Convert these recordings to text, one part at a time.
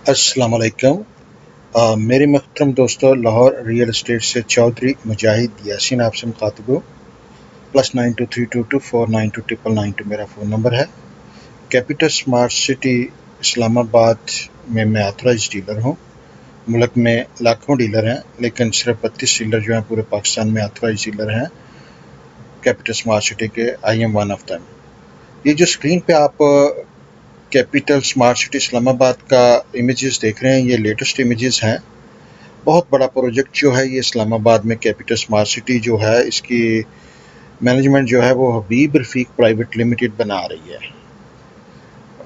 अस्सलाम वालेकुम। मेरे मोहतरम दोस्तों, लाहौर रियल एस्टेट से चौधरी मुजाहिद यासीन आपसे मुखातिब हूँ। +9232249299 मेरा फ़ोन नंबर है। कैपिटल स्मार्ट सिटी इस्लामाबाद में मैं ऑथराइज्ड डीलर हूँ। मुल्क में लाखों डीलर हैं, लेकिन सिर्फ 32 डीलर जो हैं पूरे पाकिस्तान में ऑथराइज्ड डीलर हैं कैपिटल स्मार्ट सिटी के। I am one of them. ये जो स्क्रीन पे आप कैपिटल स्मार्ट सिटी इस्लामाबाद का इमेजेस देख रहे हैं, ये लेटेस्ट इमेजेस हैं। बहुत बड़ा प्रोजेक्ट जो है ये इस्लामाबाद में कैपिटल स्मार्ट सिटी जो है, इसकी मैनेजमेंट जो है वो हबीब रफ़ीक प्राइवेट लिमिटेड बना रही है।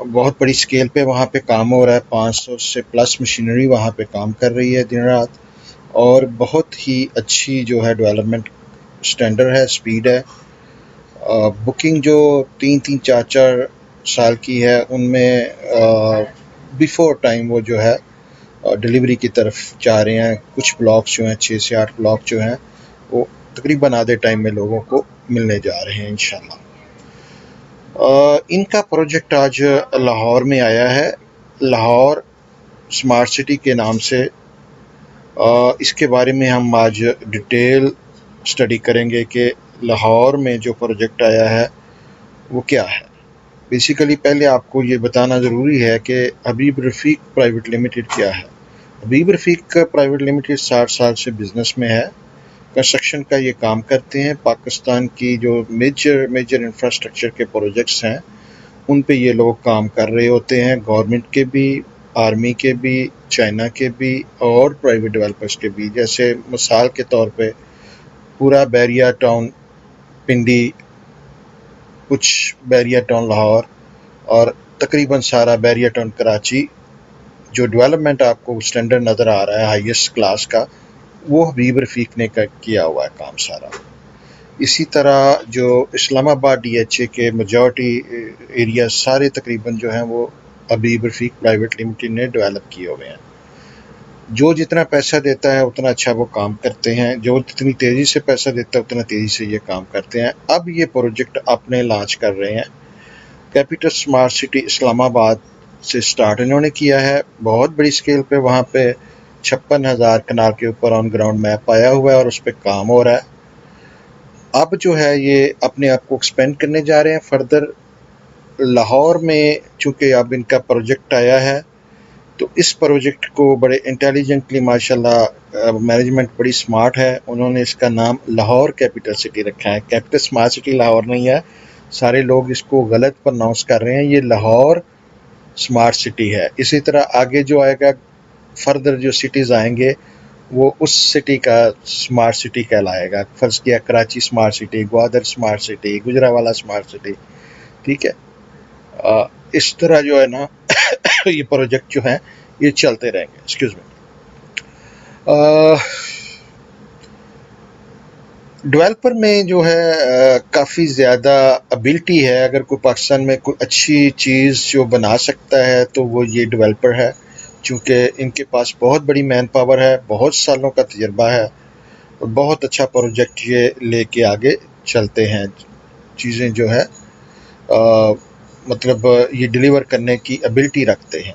बहुत बड़ी स्केल पे वहाँ पे काम हो रहा है। 500 से प्लस मशीनरी वहाँ पे काम कर रही है दिन रात, और बहुत ही अच्छी जो है डेवलपमेंट स्टैंडर्ड है, स्पीड है। बुकिंग जो 3-4 साल की है, उनमें बिफोर टाइम वो जो है डिलीवरी की तरफ जा रहे हैं। कुछ ब्लॉक्स जो हैं, 6 से 8 ब्लॉक जो हैं, वो तकरीबन आधे टाइम में लोगों को मिलने जा रहे हैं इंशाल्लाह। इनका प्रोजेक्ट आज लाहौर में आया है, लाहौर स्मार्ट सिटी के नाम से। इसके बारे में हम आज डिटेल स्टडी करेंगे कि लाहौर में जो प्रोजेक्ट आया है वो क्या है। बेसिकली पहले आपको ये बताना ज़रूरी है कि हबीब रफ़ीक प्राइवेट लिमिटेड क्या है। हबीब रफ़ीक प्राइवेट लिमिटेड 60 साल से बिज़नेस में है। कंस्ट्रक्शन का ये काम करते हैं। पाकिस्तान की जो मेजर इंफ्रास्ट्रक्चर के प्रोजेक्ट्स हैं, उन पे ये लोग काम कर रहे होते हैं। गवर्नमेंट के भी, आर्मी के भी, चाइना के भी और प्राइवेट डेवलपर्स के भी। जैसे मिसाल के तौर पे पूरा बैरिया टाउन पिंडी, कुछ बैरिया टाउन लाहौर और तकरीबन सारा बैरिया टाउन कराची, जो डेवलपमेंट आपको स्टैंडर्ड नज़र आ रहा है हाईएस्ट क्लास का, वो हबीब रफ़ीक ने किया हुआ है काम सारा। इसी तरह जो इस्लामाबाद DHA के मेजॉरिटी एरिया सारे तकरीबन जो हैं वो हबीब रफ़ीक प्राइवेट लिमिटेड ने डेवलप किए हुए हैं। जो जितना पैसा देता है उतना अच्छा वो काम करते हैं, जो जितनी तेज़ी से पैसा देता है उतना तेज़ी से ये काम करते हैं। अब ये प्रोजेक्ट अपने लॉन्च कर रहे हैं। कैपिटल स्मार्ट सिटी इस्लामाबाद से स्टार्ट इन्होंने किया है, बहुत बड़ी स्केल पे। वहाँ पे 56,000 कनाल के ऊपर ऑन ग्राउंड मैप आया हुआ है और उस पर काम हो रहा है। अब जो है ये अपने आप को एक्सपेंड करने जा रहे हैं फर्दर। लाहौर में चूँकि अब इनका प्रोजेक्ट आया है, तो इस प्रोजेक्ट को बड़े इंटेलिजेंटली माशाल्लाह मैनेजमेंट बड़ी स्मार्ट है, उन्होंने इसका नाम लाहौर कैपिटल सिटी रखा है। कैपिटल स्मार्ट सिटी लाहौर नहीं है, सारे लोग इसको गलत प्रोनाउंस कर रहे हैं। ये लाहौर स्मार्ट सिटी है। इसी तरह आगे जो आएगा, फर्दर जो सिटीज़ आएंगे, वो उस सिटी का स्मार्ट सिटी कहलाएगा। फर्ज किया Karachi smart city, Gwadar smart city, Gujranwala smart city, ठीक है। इस तरह जो है ना ये प्रोजेक्ट जो हैं ये चलते रहेंगे। Excuse me. डेवलपर में जो है काफ़ी ज़्यादा एबिलिटी है। अगर कोई पाकिस्तान में कोई अच्छी चीज़ जो बना सकता है तो वो ये डेवलपर है, चूँकि इनके पास बहुत बड़ी मैन पावर है, बहुत सालों का तजर्बा है और बहुत अच्छा प्रोजेक्ट ये लेके आगे चलते हैं। चीज़ें जो है मतलब ये डिलीवर करने की एबिलिटी रखते हैं।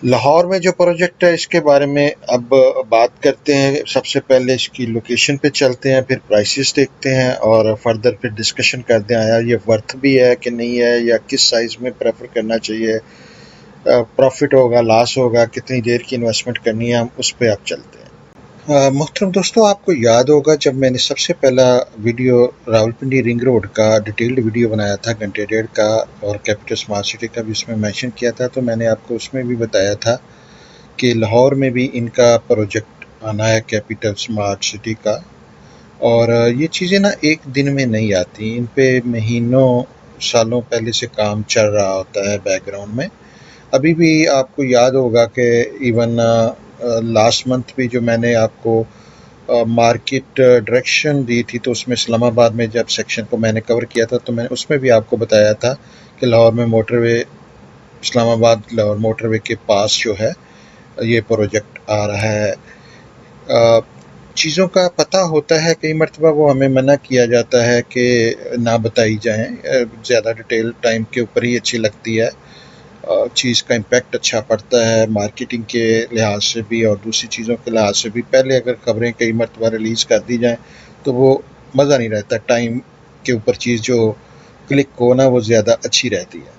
लाहौर में जो प्रोजेक्ट है इसके बारे में अब बात करते हैं। सबसे पहले इसकी लोकेशन पे चलते हैं, फिर प्राइसेस देखते हैं और फर्दर फिर डिस्कशन करते हैं यार ये वर्थ भी है कि नहीं है, या किस साइज़ में प्रेफर करना चाहिए, प्रॉफिट होगा, लॉस होगा, कितनी देर की इन्वेस्टमेंट करनी है, हम उस पर अब चलते हैं। मोहतरम दोस्तों, आपको याद होगा जब मैंने सबसे पहला वीडियो रावलपिंडी रिंग रोड का डिटेल्ड वीडियो बनाया था घंटे डेढ़ का, और कैपिटल स्मार्ट सिटी का भी उसमें मेंशन किया था, तो मैंने आपको उसमें भी बताया था कि लाहौर में भी इनका प्रोजेक्ट आना है कैपिटल स्मार्ट सिटी का। और ये चीज़ें ना एक दिन में नहीं आती, इन पे महीनों सालों पहले से काम चल रहा होता है बैकग्राउंड में। अभी भी आपको याद होगा कि इवन लास्ट मंथ भी जो मैंने आपको मार्केट डायरेक्शन दी थी, तो उसमें इस्लामाबाद में जब सेक्शन को मैंने कवर किया था, तो मैंने उसमें भी आपको बताया था कि लाहौर में मोटरवे, इस्लामाबाद लाहौर मोटरवे के पास जो है ये प्रोजेक्ट आ रहा है। चीज़ों का पता होता है, कई मरतबा वो हमें मना किया जाता है कि ना बताई जाएं, ज़्यादा डिटेल टाइम के ऊपर ही अच्छी लगती है। चीज़ का इम्पेक्ट अच्छा पड़ता है, मार्केटिंग के लिहाज से भी और दूसरी चीज़ों के लिहाज से भी। पहले अगर ख़बरें कई मरतबा रिलीज़ कर दी जाएँ तो वो मज़ा नहीं रहता, टाइम के ऊपर चीज़ जो क्लिक हो ना वो ज़्यादा अच्छी रहती है।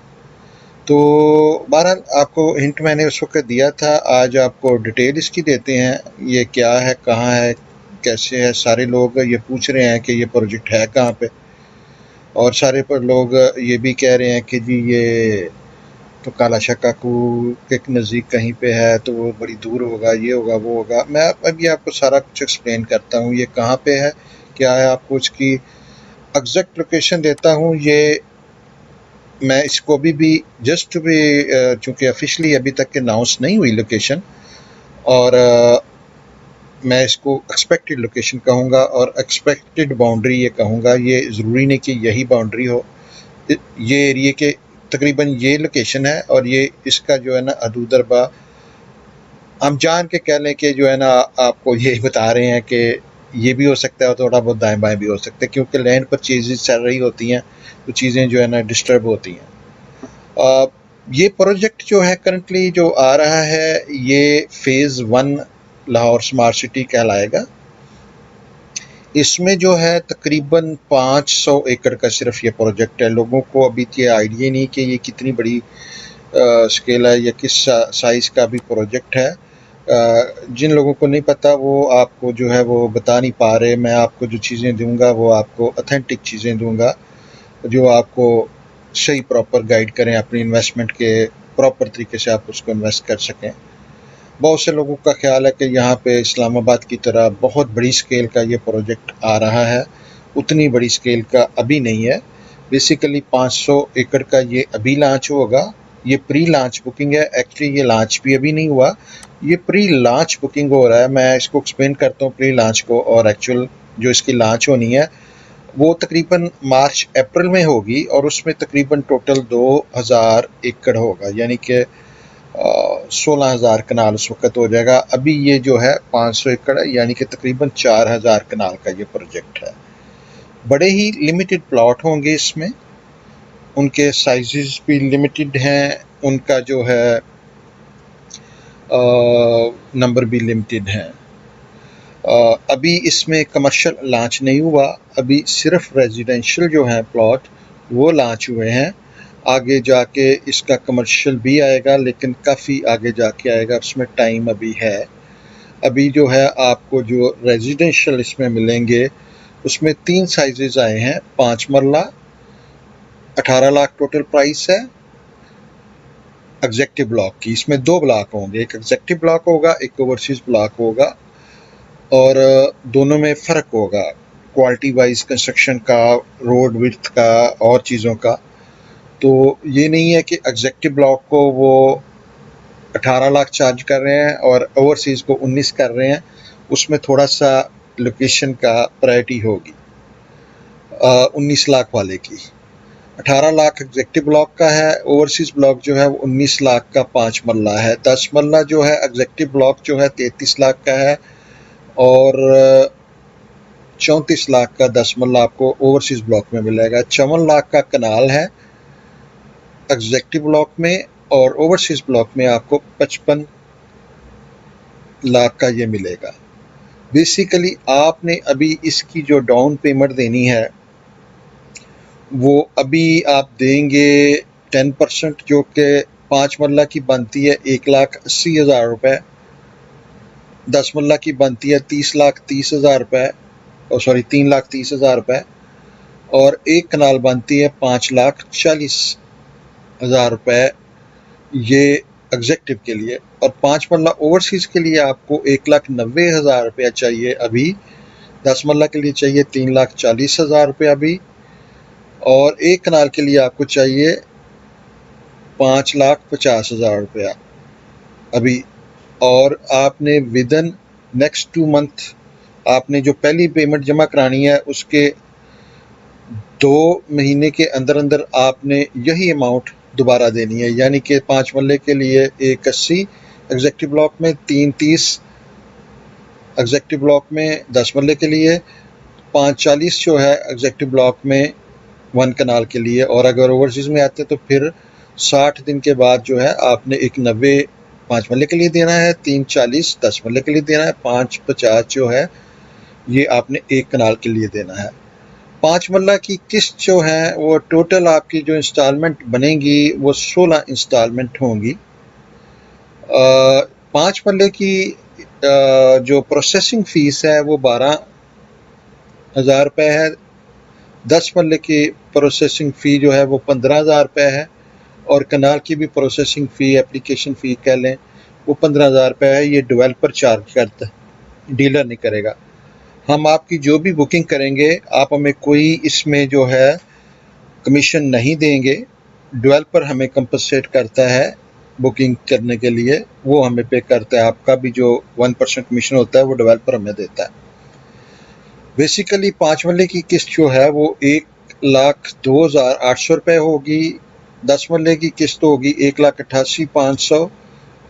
तो बहरहाल आपको हिंट मैंने उस वक़्त दिया था, आज आपको डिटेल इसकी देते हैं, ये क्या है, कहाँ है, कैसे है। सारे लोग ये पूछ रहे हैं कि ये प्रोजेक्ट है कहाँ पे, और सारे पर लोग ये भी कह रहे हैं कि जी ये तो काला शकाकू के नज़दीक कहीं पे है, तो वो बड़ी दूर होगा, ये होगा, वो होगा। मैं अभी आपको सारा कुछ एक्सप्लेन करता हूँ, ये कहाँ पे है, क्या है, आपको इसकी एग्जैक्ट लोकेशन देता हूँ। ये मैं इसको अभी भी जस्ट भी चूँकि ऑफिशियली अभी तक अनाउंस नहीं हुई लोकेशन, और मैं इसको एक्सपेक्टेड लोकेशन कहूँगा और एक्सपेक्टेड बाउंड्री ये कहूँगा। ये ज़रूरी नहीं कि यही बाउंड्री हो, ये एरिए के तकरीबन ये लोकेशन है, और ये इसका जो है ना हदूदरबा हम जान के कह लें कि जो है ना आपको ये बता रहे हैं कि ये भी हो सकता है और थोड़ा बहुत दाएं बाएं भी हो सकता है, क्योंकि लैंड पर चीज़ें चल रही होती हैं तो चीज़ें जो है ना डिस्टर्ब होती हैं। ये प्रोजेक्ट जो है करंटली जो आ रहा है, ये फ़ेज़ 1 लाहौर स्मार्ट सिटी कहलाएगा। इसमें जो है तकरीबन 500 एकड़ का सिर्फ ये प्रोजेक्ट है। लोगों को अभी ये आइडिया नहीं कि ये कितनी बड़ी स्केल है या किस साइज़ का भी प्रोजेक्ट है। जिन लोगों को नहीं पता वो आपको जो है वो बता नहीं पा रहे। मैं आपको जो चीज़ें दूंगा वो आपको ऑथेंटिक चीज़ें दूंगा जो आपको सही प्रॉपर गाइड करें, अपनी इन्वेस्टमेंट के प्रॉपर तरीके से आप उसको इन्वेस्ट कर सकें। बहुत से लोगों का ख्याल है कि यहाँ पे इस्लामाबाद की तरह बहुत बड़ी स्केल का ये प्रोजेक्ट आ रहा है, उतनी बड़ी स्केल का अभी नहीं है। बेसिकली 500 एकड़ का ये अभी लॉन्च होगा। ये प्री लॉन्च बुकिंग है, एक्चुअली ये लॉन्च भी अभी नहीं हुआ, ये प्री लॉन्च बुकिंग हो रहा है। मैं इसको एक्सप्लेन करता हूँ प्री लॉन्च को, और एक्चुअल जो इसकी लॉन्च होनी है वो तकरीबन मार्च अप्रैल में होगी, और उसमें तकरीबन टोटल 2000 एकड़ होगा, यानी कि 16,000 कनाल उस वक्त हो जाएगा। अभी ये जो है 500 एकड़ है, यानी कि तकरीबन 4,000 कनाल का ये प्रोजेक्ट है। बड़े ही लिमिटेड प्लॉट होंगे इसमें, उनके साइजेस भी लिमिटेड हैं, उनका जो है नंबर भी लिमिटेड हैं। अभी इसमें कमर्शियल लॉन्च नहीं हुआ, अभी सिर्फ रेजिडेंशियल जो हैं प्लॉट वो लॉन्च हुए हैं। आगे जाके इसका कमर्शियल भी आएगा, लेकिन काफ़ी आगे जाके आएगा, उसमें टाइम अभी है। अभी जो है आपको जो रेजिडेंशियल इसमें मिलेंगे उसमें 3 साइजेस आए हैं। 5 मरला 18 लाख टोटल प्राइस है एग्जेक्टिव ब्लॉक की। इसमें 2 ब्लॉक होंगे, एक एग्जेक्टिव ब्लॉक होगा, एक ओवरसीज ब्लॉक होगा, और दोनों में फ़र्क होगा क्वालिटी वाइज, कंस्ट्रक्शन का, रोड विड्थ का और चीज़ों का। तो ये नहीं है कि एग्जेक्टिव ब्लॉक को वो 18 लाख चार्ज कर रहे हैं और ओवरसीज़ को 19 कर रहे हैं, उसमें थोड़ा सा लोकेशन का प्रायोरिटी होगी 19 लाख वाले की। 18 लाख एग्जेक्टिव ब्लॉक का है, ओवरसीज़ ब्लॉक जो है वो 19 लाख का 5 मरला है। 10 मरला जो है एग्जेक्टिव ब्लॉक जो है 33 लाख का है, और 34 लाख का 10 मरला आपको ओवरसीज़ ब्लॉक में मिलेगा। 54 लाख का कनाल है एग्जेक्टिव ब्लॉक में, और ओवरसीज़ ब्लॉक में आपको 55 लाख का ये मिलेगा। बेसिकली आपने अभी इसकी जो डाउन पेमेंट देनी है वो अभी आप देंगे 10%, जो कि 5 मरला की बनती है 1,80,000 रुपये, 10 मरला की बनती है 30,30,000 रुपये, और सॉरी 3,30,000 रुपये, और एक कनाल बनती है 5,40,000 रुपये ये एग्जेक्टिव के लिए। और 5 मरला ओवरसीज़ के लिए आपको 1,90,000 रुपया चाहिए अभी, 10 मरला के लिए चाहिए 3,40,000 रुपये अभी, और एक कनाल के लिए आपको चाहिए 5,50,000 रुपया अभी। और आपने विदन नेक्स्ट 2 मंथ आपने जो पहली पेमेंट जमा करानी है उसके 2 महीने के अंदर अंदर आपने यही अमाउंट दोबारा देनी है, यानी कि 5 मरले के लिए 1,80 एग्जेक्टिव ब्लॉक में, 3,30 एग्जेक्टिव ब्लॉक में 10 मरले के लिए, 5,40 जो है एग्जेक्टिव ब्लॉक में 1 कनाल के लिए। और अगर ओवरसीज़ में आते तो फिर 60 दिन के बाद जो है आपने एक 90 5 मरले के लिए देना है, 340 10 मरले के लिए देना है, 550 जो है ये आपने एक कनाल के लिए देना है। 5 मरला की किस्त जो है वो टोटल आपकी जो इंस्टॉलमेंट बनेगी वो 16 इंस्टॉलमेंट होंगी। 5 मरले की जो प्रोसेसिंग फ़ीस है वो 12,000 रुपये है। 10 मरले की प्रोसेसिंग फ़ी जो है वो 15,000 रुपये है, और कनाल की भी प्रोसेसिंग फ़ी, एप्लीकेशन फ़ी कह लें, वो 15,000 रुपये है। ये डेवलपर चार्ज करता है, डीलर नहीं करेगा। हम आपकी जो भी बुकिंग करेंगे आप हमें कोई इसमें जो है कमीशन नहीं देंगे। डेवलपर हमें कंपनसेट करता है बुकिंग करने के लिए, वो हमें पे करता है। आपका भी जो 1% कमीशन होता है वो डेवलपर हमें देता है। बेसिकली 5 मरले की किस्त जो है वो 1,02,800 रुपये होगी। 10 मरले की किस्त होगी 1,88,500,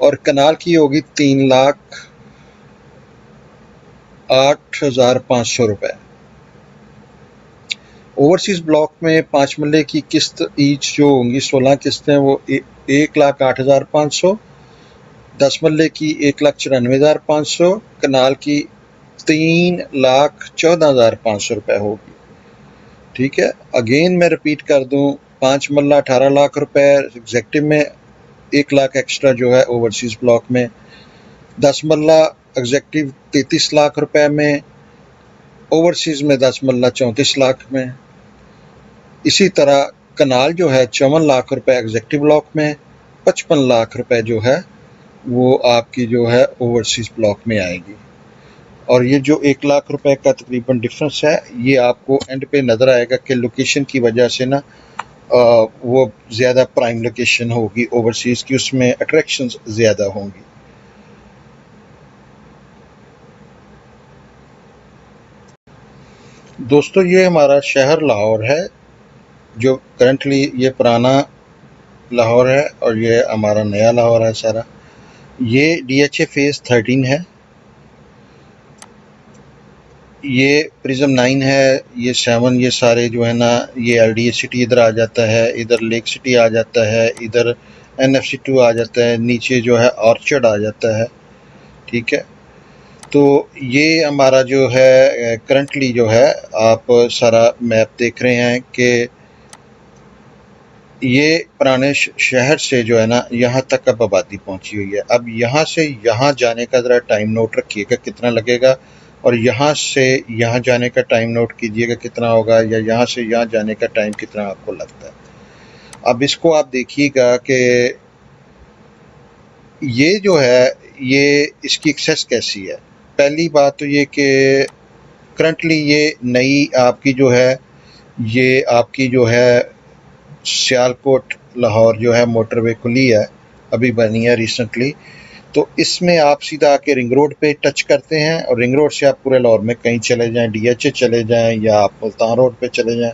और कनाल की होगी 3,08,500 रुपये। ओवरसीज़ ब्लॉक में 5 मरले की किस्त ईच जो होंगी 16 किस्तें वो 1,08,500, 10 मरले की 1,94,500, कनाल की 3,14,500 रुपये होगी। ठीक है, अगेन मैं रिपीट कर दूं, 5 मरला 18 लाख रुपए एग्जेक्टिव में, 1 लाख एक्स्ट्रा जो है ओवरसीज़ ब्लॉक में। 10 मरला एग्जेक्टिव 33 लाख रुपए में, ओवरसीज़ में 10 मरला 34 लाख में। इसी तरह कनाल जो है 54 लाख रुपए एग्जेक्टिव ब्लॉक में, 55 लाख रुपए जो है वो आपकी जो है ओवरसीज़ ब्लॉक में आएगी। और ये जो 1 लाख रुपए का तकरीबन डिफरेंस है ये आपको एंड पे नज़र आएगा कि लोकेशन की वजह से ना वो ज़्यादा प्राइम लोकेशन होगी ओवरसीज़ की, उसमें अट्रैक्शंस ज़्यादा होंगी। दोस्तों ये हमारा शहर लाहौर है, जो करंटली ये पुराना लाहौर है और ये हमारा नया लाहौर है सारा। ये DHA फेज़ 13 है, ये प्रिज्म 9 है, ये 7, ये सारे जो है ना, ये LDA सिटी इधर आ जाता है, इधर लेक सिटी आ जाता है, इधर NFC2 आ जाता है, नीचे जो है ऑर्चर्ड आ जाता है। ठीक है, तो ये हमारा जो है करंटली जो है आप सारा मैप देख रहे हैं कि ये पुराने शहर से जो है ना यहाँ तक अब आबादी पहुँची हुई है। अब यहाँ से यहाँ जाने का ज़रा टाइम नोट रखिएगा कितना लगेगा, और यहाँ से यहाँ जाने का टाइम नोट कीजिएगा कितना होगा, या यहाँ से यहाँ जाने का टाइम कितना आपको लगता है। अब इसको आप देखिएगा कि ये जो है ये इसकी एक्सेस कैसी है। पहली बात तो ये कि करंटली ये नई आपकी जो है ये आपकी जो है सियालकोट लाहौर जो है मोटरवे खुली है, अभी बनी है रिसेंटली। तो इसमें आप सीधा आके रिंग रोड पे टच करते हैं, और रिंग रोड से आप पूरे लाहौर में कहीं चले जाएं, DHA चले जाएं या आप मुल्तान रोड पे चले जाएं,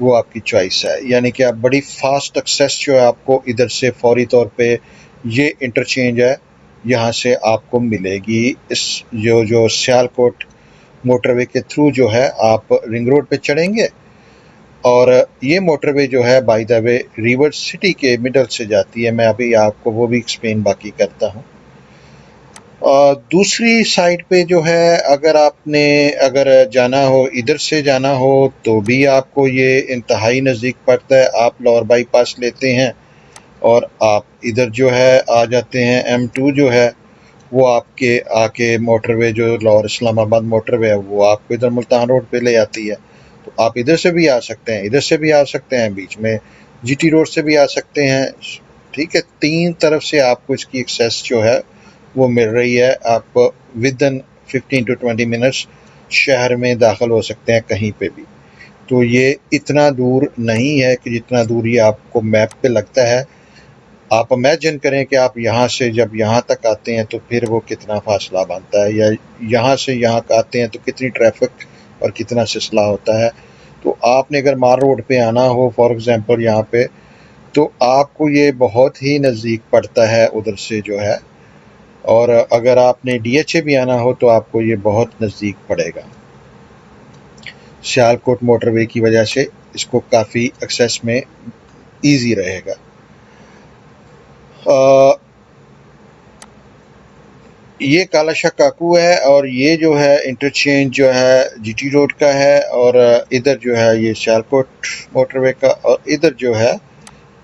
वो आपकी चॉइस है। यानी कि आप बड़ी फास्ट एक्सेस जो है आपको इधर से फौरी तौर पे ये इंटरचेंज है यहाँ से आपको मिलेगी। इस जो सियालकोट मोटरवे के थ्रू जो है आप रिंग रोड पे चढ़ेंगे, और ये मोटरवे जो है by the way river city के मिडल से जाती है। मैं अभी आपको वो भी एक्सप्लेन बाकी करता हूँ। दूसरी साइड पे जो है अगर जाना हो, इधर से जाना हो, तो भी आपको ये इंतहाई नज़दीक पड़ता है। आप लाहौर बाईपास लेते हैं और आप इधर जो है आ जाते हैं। M2 जो है वो आपके आके मोटरवे जो लाहौर इस्लामाबाद मोटरवे है वो आपको इधर मुल्तान रोड पे ले आती है। तो आप इधर से भी आ सकते हैं, इधर से भी आ सकते हैं, बीच में GT रोड से भी आ सकते हैं। ठीक है, 3 तरफ से आपको इसकी एक्सेस जो है वो मिल रही है। आप विद इन 15 to 20 मिनट्स शहर में दाखिल हो सकते हैं कहीं पे भी। तो ये इतना दूर नहीं है कि जितना दूर ये आपको मैप पे लगता है। आप इमेजिन करें कि आप यहाँ से जब यहाँ तक आते हैं तो फिर वो कितना फासला बनता है, या यहाँ से यहाँ आते हैं तो कितनी ट्रैफिक और कितना सिलसिला होता है। तो आपने अगर मार रोड पे आना हो फॉर एग्ज़ाम्पल यहाँ पे, तो आपको ये बहुत ही नज़दीक पड़ता है उधर से जो है। और अगर आपने DHA भी आना हो तो आपको ये बहुत नज़दीक पड़ेगा। सियालकोट मोटरवे की वजह से इसको काफ़ी एक्सेस में ईजी रहेगा। अ, ये काला शाह काकू है और ये जो है इंटरचेंज जो है जीटी रोड का है, और इधर जो है ये सियालकोट मोटरवे का, और इधर जो है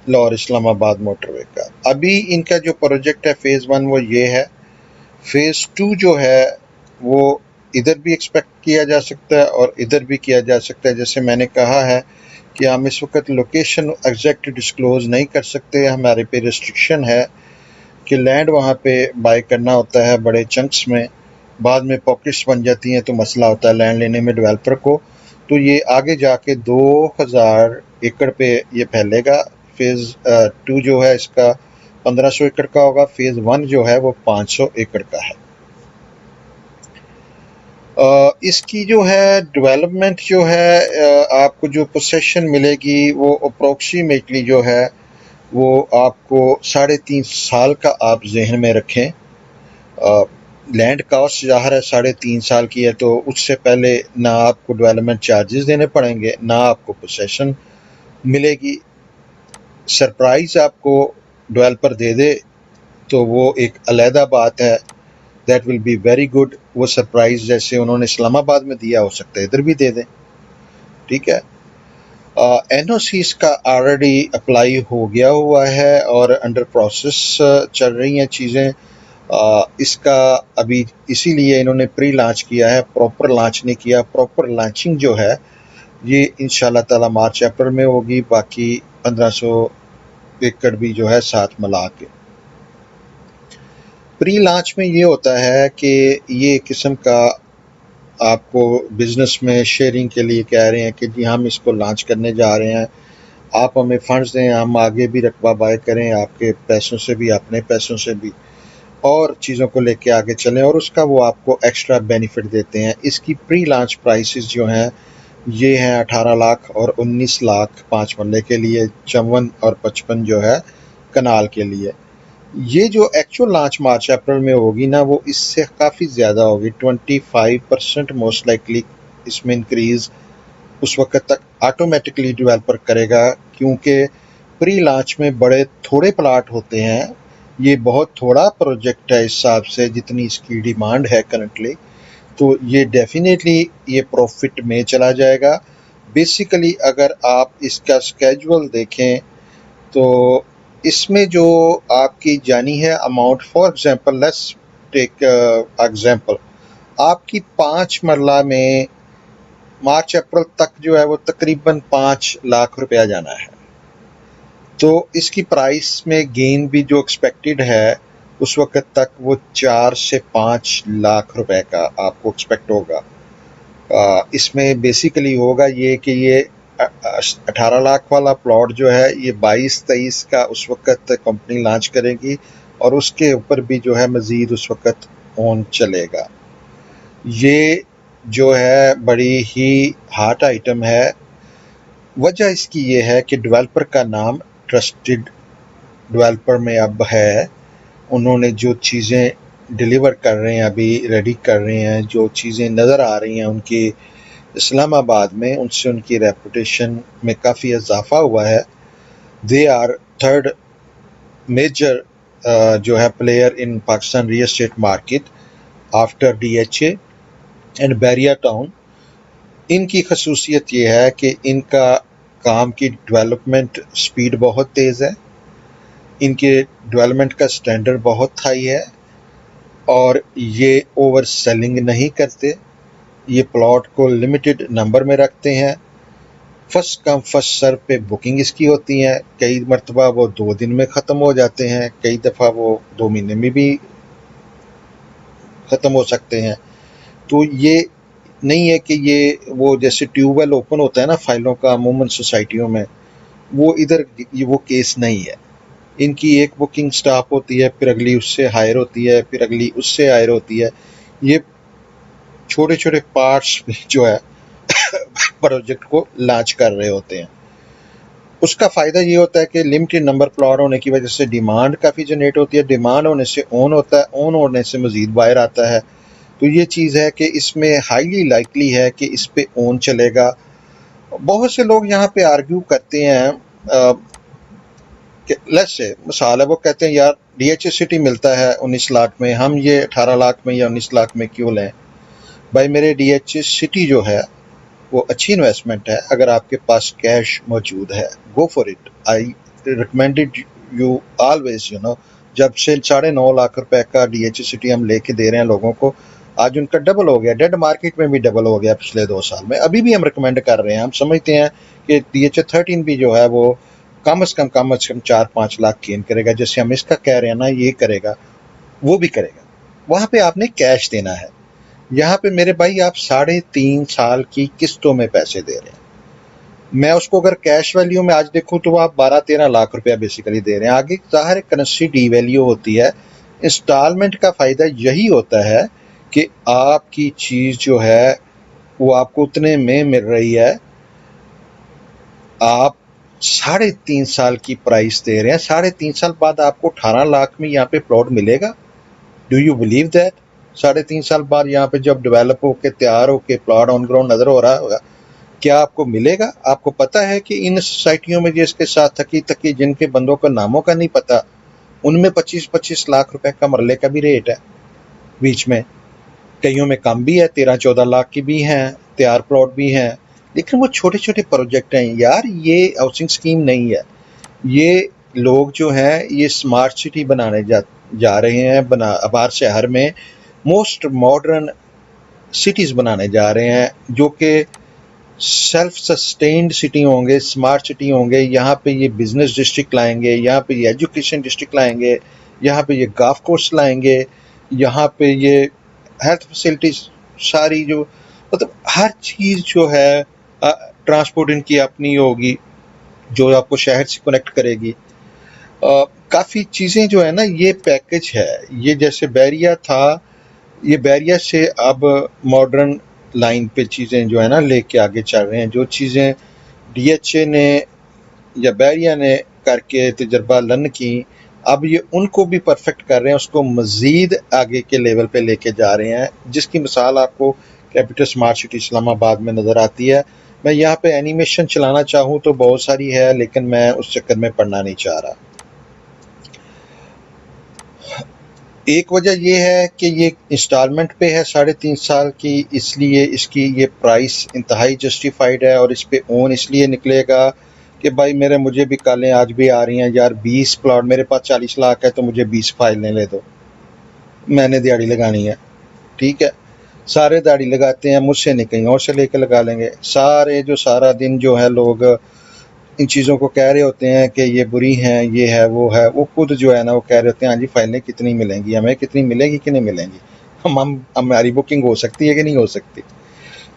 लाहौर इस्लामाबाद मोटरवे का। अभी इनका जो प्रोजेक्ट है फ़ेज़ 1 वो ये है। फ़ेज़ 2 जो है वो इधर भी एक्सपेक्ट किया जा सकता है और इधर भी किया जा सकता है। जैसे मैंने कहा है कि हम इस वक्त लोकेशन एग्जैक्ट डिस्क्लोज नहीं कर सकते, हमारे पे रिस्ट्रिक्शन है कि लैंड वहाँ पे बाय करना होता है बड़े चंक्स में, बाद में पॉकेट्स बन जाती हैं तो मसला होता है लैंड लेने में डेवलपर को। तो ये आगे जाके 2000 एकड़ पे ये फैलेगा। फ़ेज़ 2 जो है इसका 1500 एकड़ का होगा, फ़ेज़ 1 जो है वो 500 एकड़ का है। इसकी जो है डेवलपमेंट जो है, आपको जो पोसेशन मिलेगी वो अप्रोक्सीमेटली जो है वो आपको 3.5 साल का आप जहन में रखें। लैंड कॉस्ट ज़ाहिर है 3.5 साल की है, तो उससे पहले ना आपको डेवलपमेंट चार्जेस देने पड़ेंगे, ना आपको पोसेशन मिलेगी। सरप्राइज़ आपको डेवलपर दे दे तो वो एक अलहदा बात है, that will be very good. वो सरप्राइज़ जैसे उन्होंने इस्लामाबाद में दिया, हो सकता है इधर भी दे दें, ठीक है। एनओसीज़ का ऑलरेडी अप्लाई हो गया हुआ है और अंडर प्रोसेस चल रही हैं चीज़ें। इसका अभी इसीलिए इन्होंने प्री लॉन्च किया है, प्रॉपर लॉन्च नहीं किया। प्रॉपर लॉन्चिंग जो है ये इंशाल्लाह ताला मार्च अप्रैल में होगी, बाकी 1500 एकड़ भी जो है साथ मिला के। प्री लॉन्च में ये होता है कि ये किस्म का आपको बिज़नेस में शेयरिंग के लिए कह रहे हैं कि जी हम इसको लॉन्च करने जा रहे हैं, आप हमें फंड्स दें, हम आगे भी रकबा बाय करें, आपके पैसों से भी अपने पैसों से भी, और चीज़ों को लेके आगे चलें, और उसका वो आपको एक्स्ट्रा बेनिफिट देते हैं। इसकी प्री लॉन्च प्राइसेस जो हैं ये हैं 18 लाख और 19 लाख 5 मरले के लिए, 54 और 55 जो है कनाल के लिए। ये जो एक्चुअल लॉन्च मार्च अप्रैल में होगी ना, वो इससे काफ़ी ज़्यादा होगी, 25% मोस्ट लाइकली इसमें इंक्रीज़ उस वक्त तक ऑटोमेटिकली डेवलपर करेगा, क्योंकि प्री लॉन्च में बड़े थोड़े प्लाट होते हैं। ये बहुत थोड़ा प्रोजेक्ट है इस हिसाब से जितनी इसकी डिमांड है करंटली, तो ये डेफिनेटली ये प्रॉफिट में चला जाएगा। बेसिकली अगर आप इसका स्केड्यूल देखें तो इसमें जो आपकी जानी है amount, for example let's take example, आपकी 5 मरला में मार्च अप्रैल तक जो है वो तकरीबन 5 लाख रुपया जाना है। तो इसकी प्राइस में गेन भी जो एक्सपेक्टेड है उस वक्त तक वो 4 से 5 लाख रुपए का आपको एक्सपेक्ट होगा। इसमें बेसिकली होगा ये कि ये 18 लाख वाला प्लॉट जो है ये 22-23 का उस वक्त कंपनी लॉन्च करेगी, और उसके ऊपर भी जो है मज़ीद उस वक्त ऑन चलेगा। ये जो है बड़ी ही हॉट आइटम है। वजह इसकी ये है कि डेवलपर का नाम ट्रस्टेड डेवलपर में अब है। उन्होंने जो चीज़ें डिलीवर कर रहे हैं, अभी रेडी कर रहे हैं, जो चीज़ें नज़र आ रही हैं उनकी इस्लामाबाद में, उनसे उनकी रेपुटेशन में काफ़ी इजाफा हुआ है। दे आर थर्ड मेजर जो है player in Pakistan real estate market after DHA and Bahria Town. इनकी खसूसियत ये है कि इनका काम की डेवलपमेंट स्पीड बहुत तेज़ है, इनके डेवलपमेंट का स्टैंडर्ड बहुत हाई है, और ये ओवर सेलिंग नहीं करते। ये प्लॉट को लिमिटेड नंबर में रखते हैं, फर्स्ट कम फर्स्ट सर्व पे बुकिंग इसकी होती है। कई मरतबा वो 2 दिन में ख़त्म हो जाते हैं, कई दफ़ा वो 2 महीने में भी ख़त्म हो सकते हैं। तो ये नहीं है कि ये वो जैसे ट्यूबवेल ओपन होता है ना फाइलों का अमूमन सोसाइटियों में, वो इधर ये वो केस नहीं है। इनकी एक बुकिंग स्टाफ होती है, फिर अगली उससे हायर होती है, फिर अगली उससे हायर होती है। ये छोटे छोटे पार्ट्स में जो है प्रोजेक्ट को लॉन्च कर रहे होते हैं। उसका फ़ायदा ये होता है कि लिमिटेड नंबर प्लॉट होने की वजह से डिमांड काफ़ी जनरेट होती है, डिमांड होने से ऑन होता है, ऑन होने से मज़ीद बायर आता है। तो ये चीज़ है कि इसमें हाईली लाइकली है कि इस पे ऑन चलेगा। बहुत से लोग यहाँ पे आर्ग्यू करते हैं कि लेट्स से मिसाल है, वो कहते हैं यार DHA सिटी मिलता है 19 लाख में, हम ये 18 लाख में या 19 लाख में क्यों लें। भाई मेरे DHA सिटी जो है वो अच्छी इन्वेस्टमेंट है। अगर आपके पास कैश मौजूद है, go for it. I recommended you always, जब से 9.5 लाख रुपए का DHA सिटी हम लेके दे रहे हैं लोगों को, आज उनका डबल हो गया, डेड मार्केट में भी डबल हो गया पिछले 2 साल में। अभी भी हम रिकमेंड कर रहे हैं। हम समझते हैं कि DHA 13 भी जो है वो कम से कम 4-5 लाख गेन करेगा। जैसे हम इसका कह रहे हैं ना, ये करेगा, वो भी करेगा। वहां पे आपने कैश देना है। यहाँ पे मेरे भाई आप 3.5 साल की किस्तों में पैसे दे रहे हैं। मैं उसको अगर कैश वैल्यू में आज देखूं तो आप 12-13 लाख रुपया बेसिकली दे रहे हैं। आगे ज़ाहिर है करेंसी डी वैल्यू होती है। इंस्टॉलमेंट का फ़ायदा यही होता है कि आपकी चीज़ जो है वो आपको उतने में मिल रही है। आप 3.5 साल की प्राइस दे रहे हैं, 3.5 साल बाद आपको 18 लाख में यहाँ पे प्लॉट मिलेगा। Do you believe that? 3.5 साल बाद यहाँ पे जब डेवलप होके तैयार होके प्लॉट ऑन ग्राउंड नजर हो रहा होगा, क्या आपको मिलेगा? आपको पता है कि इन सोसाइटियों में जिसके साथ थकी जिनके बंदों का नामों का नहीं पता, उनमें 25-25 लाख रुपए का मरले का भी रेट है। बीच में कईयों में कम भी है, 13-14 लाख की भी हैं, तैयार प्लॉट भी हैं। लेकिन वो छोटे छोटे प्रोजेक्ट हैं यार, ये हाउसिंग स्कीम नहीं है। ये लोग जो हैं ये स्मार्ट सिटी बनाने जा रहे हैं। अबार शहर में मोस्ट मॉडर्न सिटीज़ बनाने जा रहे हैं, जो कि सेल्फ सस्टेन्ड सिटी होंगे, स्मार्ट सिटी होंगे। यहाँ पे ये बिजनेस डिस्ट्रिक्ट लाएंगे, यहाँ पे ये एजुकेशन डिस्ट्रिक्ट लाएंगे, यहाँ पे ये गोल्फ कोर्स लाएंगे, यहाँ पे ये हेल्थ फैसिलिटीज सारी, जो मतलब हर चीज़ जो है, ट्रांसपोर्ट इनकी अपनी होगी जो आपको शहर से कनेक्ट करेगी। काफ़ी चीज़ें जो है ना, ये पैकेज है। ये जैसे बैरिया था, ये बैरिया से अब मॉडर्न लाइन पे चीज़ें जो है ना लेके आगे चल रहे हैं। जो चीज़ें DHA ने या बैरिया ने करके तजर्बा लन की, अब ये उनको भी परफेक्ट कर रहे हैं, उसको मज़ीद आगे के लेवल पे लेके जा रहे हैं। जिसकी मिसाल आपको कैपिटल स्मार्ट सिटी इस्लामाबाद में नज़र आती है। मैं यहाँ पे एनिमेशन चलाना चाहूँ तो बहुत सारी है, लेकिन मैं उस चक्कर में पढ़ना नहीं चाह रहा। एक वजह ये है कि ये इंस्टॉलमेंट पे है 3.5 साल की, इसलिए इसकी ये प्राइस इंतहाई जस्टिफाइड है। और इस पे ओन इसलिए निकलेगा कि भाई मुझे भी कॉलें आज भी आ रही हैं यार, 20 प्लॉट, मेरे पास 40 लाख है तो मुझे 20 फाइलें ले दो, मैंने दिहाड़ी लगानी है। ठीक है, सारे दिहाड़ी लगाते हैं, मुझसे नहीं कहीं और से लेकर लगा लेंगे। सारे जो सारा दिन जो है लोग इन चीज़ों को कह रहे होते हैं कि ये बुरी हैं, ये है वो है, वो खुद जो है ना वो कह रहे होते हैं हाँ जी फाइलें कितनी मिलेंगी, हमें कितनी मिलेगी कि नहीं मिलेंगी, हमारी बुकिंग हो सकती है कि नहीं हो सकती।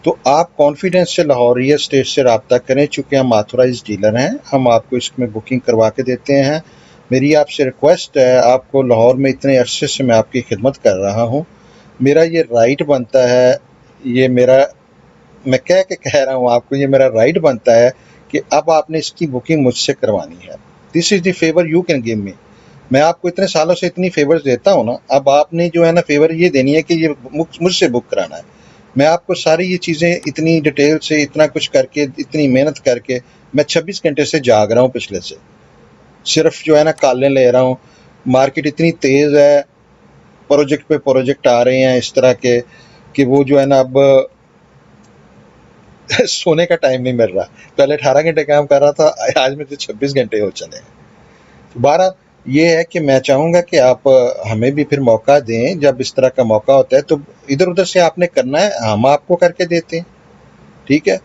तो आप कॉन्फिडेंस से लाहौर रियल एस्टेट से रब्ता करें, चूँकि हम ऑथोराइज डीलर हैं, हम आपको इसमें बुकिंग करवा के देते हैं। मेरी आपसे रिक्वेस्ट है, आपको लाहौर में इतने अरसे से मैं आपकी खिदमत कर रहा हूँ, मेरा ये राइट बनता है, ये मेरा, मैं कह रहा हूँ आपको, ये मेरा राइट बनता है कि अब आपने इसकी बुकिंग मुझसे करवानी है। This is the favour you can give me. मैं आपको इतने सालों से इतनी फेवर्स देता हूँ ना, अब आपने जो है ना फेवर ये देनी है कि ये मुझसे बुक कराना है। मैं आपको सारी ये चीज़ें इतनी डिटेल से, इतना कुछ करके, इतनी मेहनत करके, मैं 26 घंटे से जाग रहा हूँ पिछले से, सिर्फ जो है ना कॉलें ले रहा हूँ। मार्केट इतनी तेज़ है, प्रोजेक्ट पे प्रोजेक्ट आ रहे हैं इस तरह के कि वो जो है ना अब सोने का टाइम नहीं मिल रहा। पहले 18 घंटे काम कर रहा था, आज में तो 26 घंटे हो चले हैं। 12 ये है कि मैं चाहूँगा कि आप हमें भी फिर मौका दें। जब इस तरह का मौका होता है तो इधर उधर से आपने करना है, हम आपको करके देते हैं। ठीक है,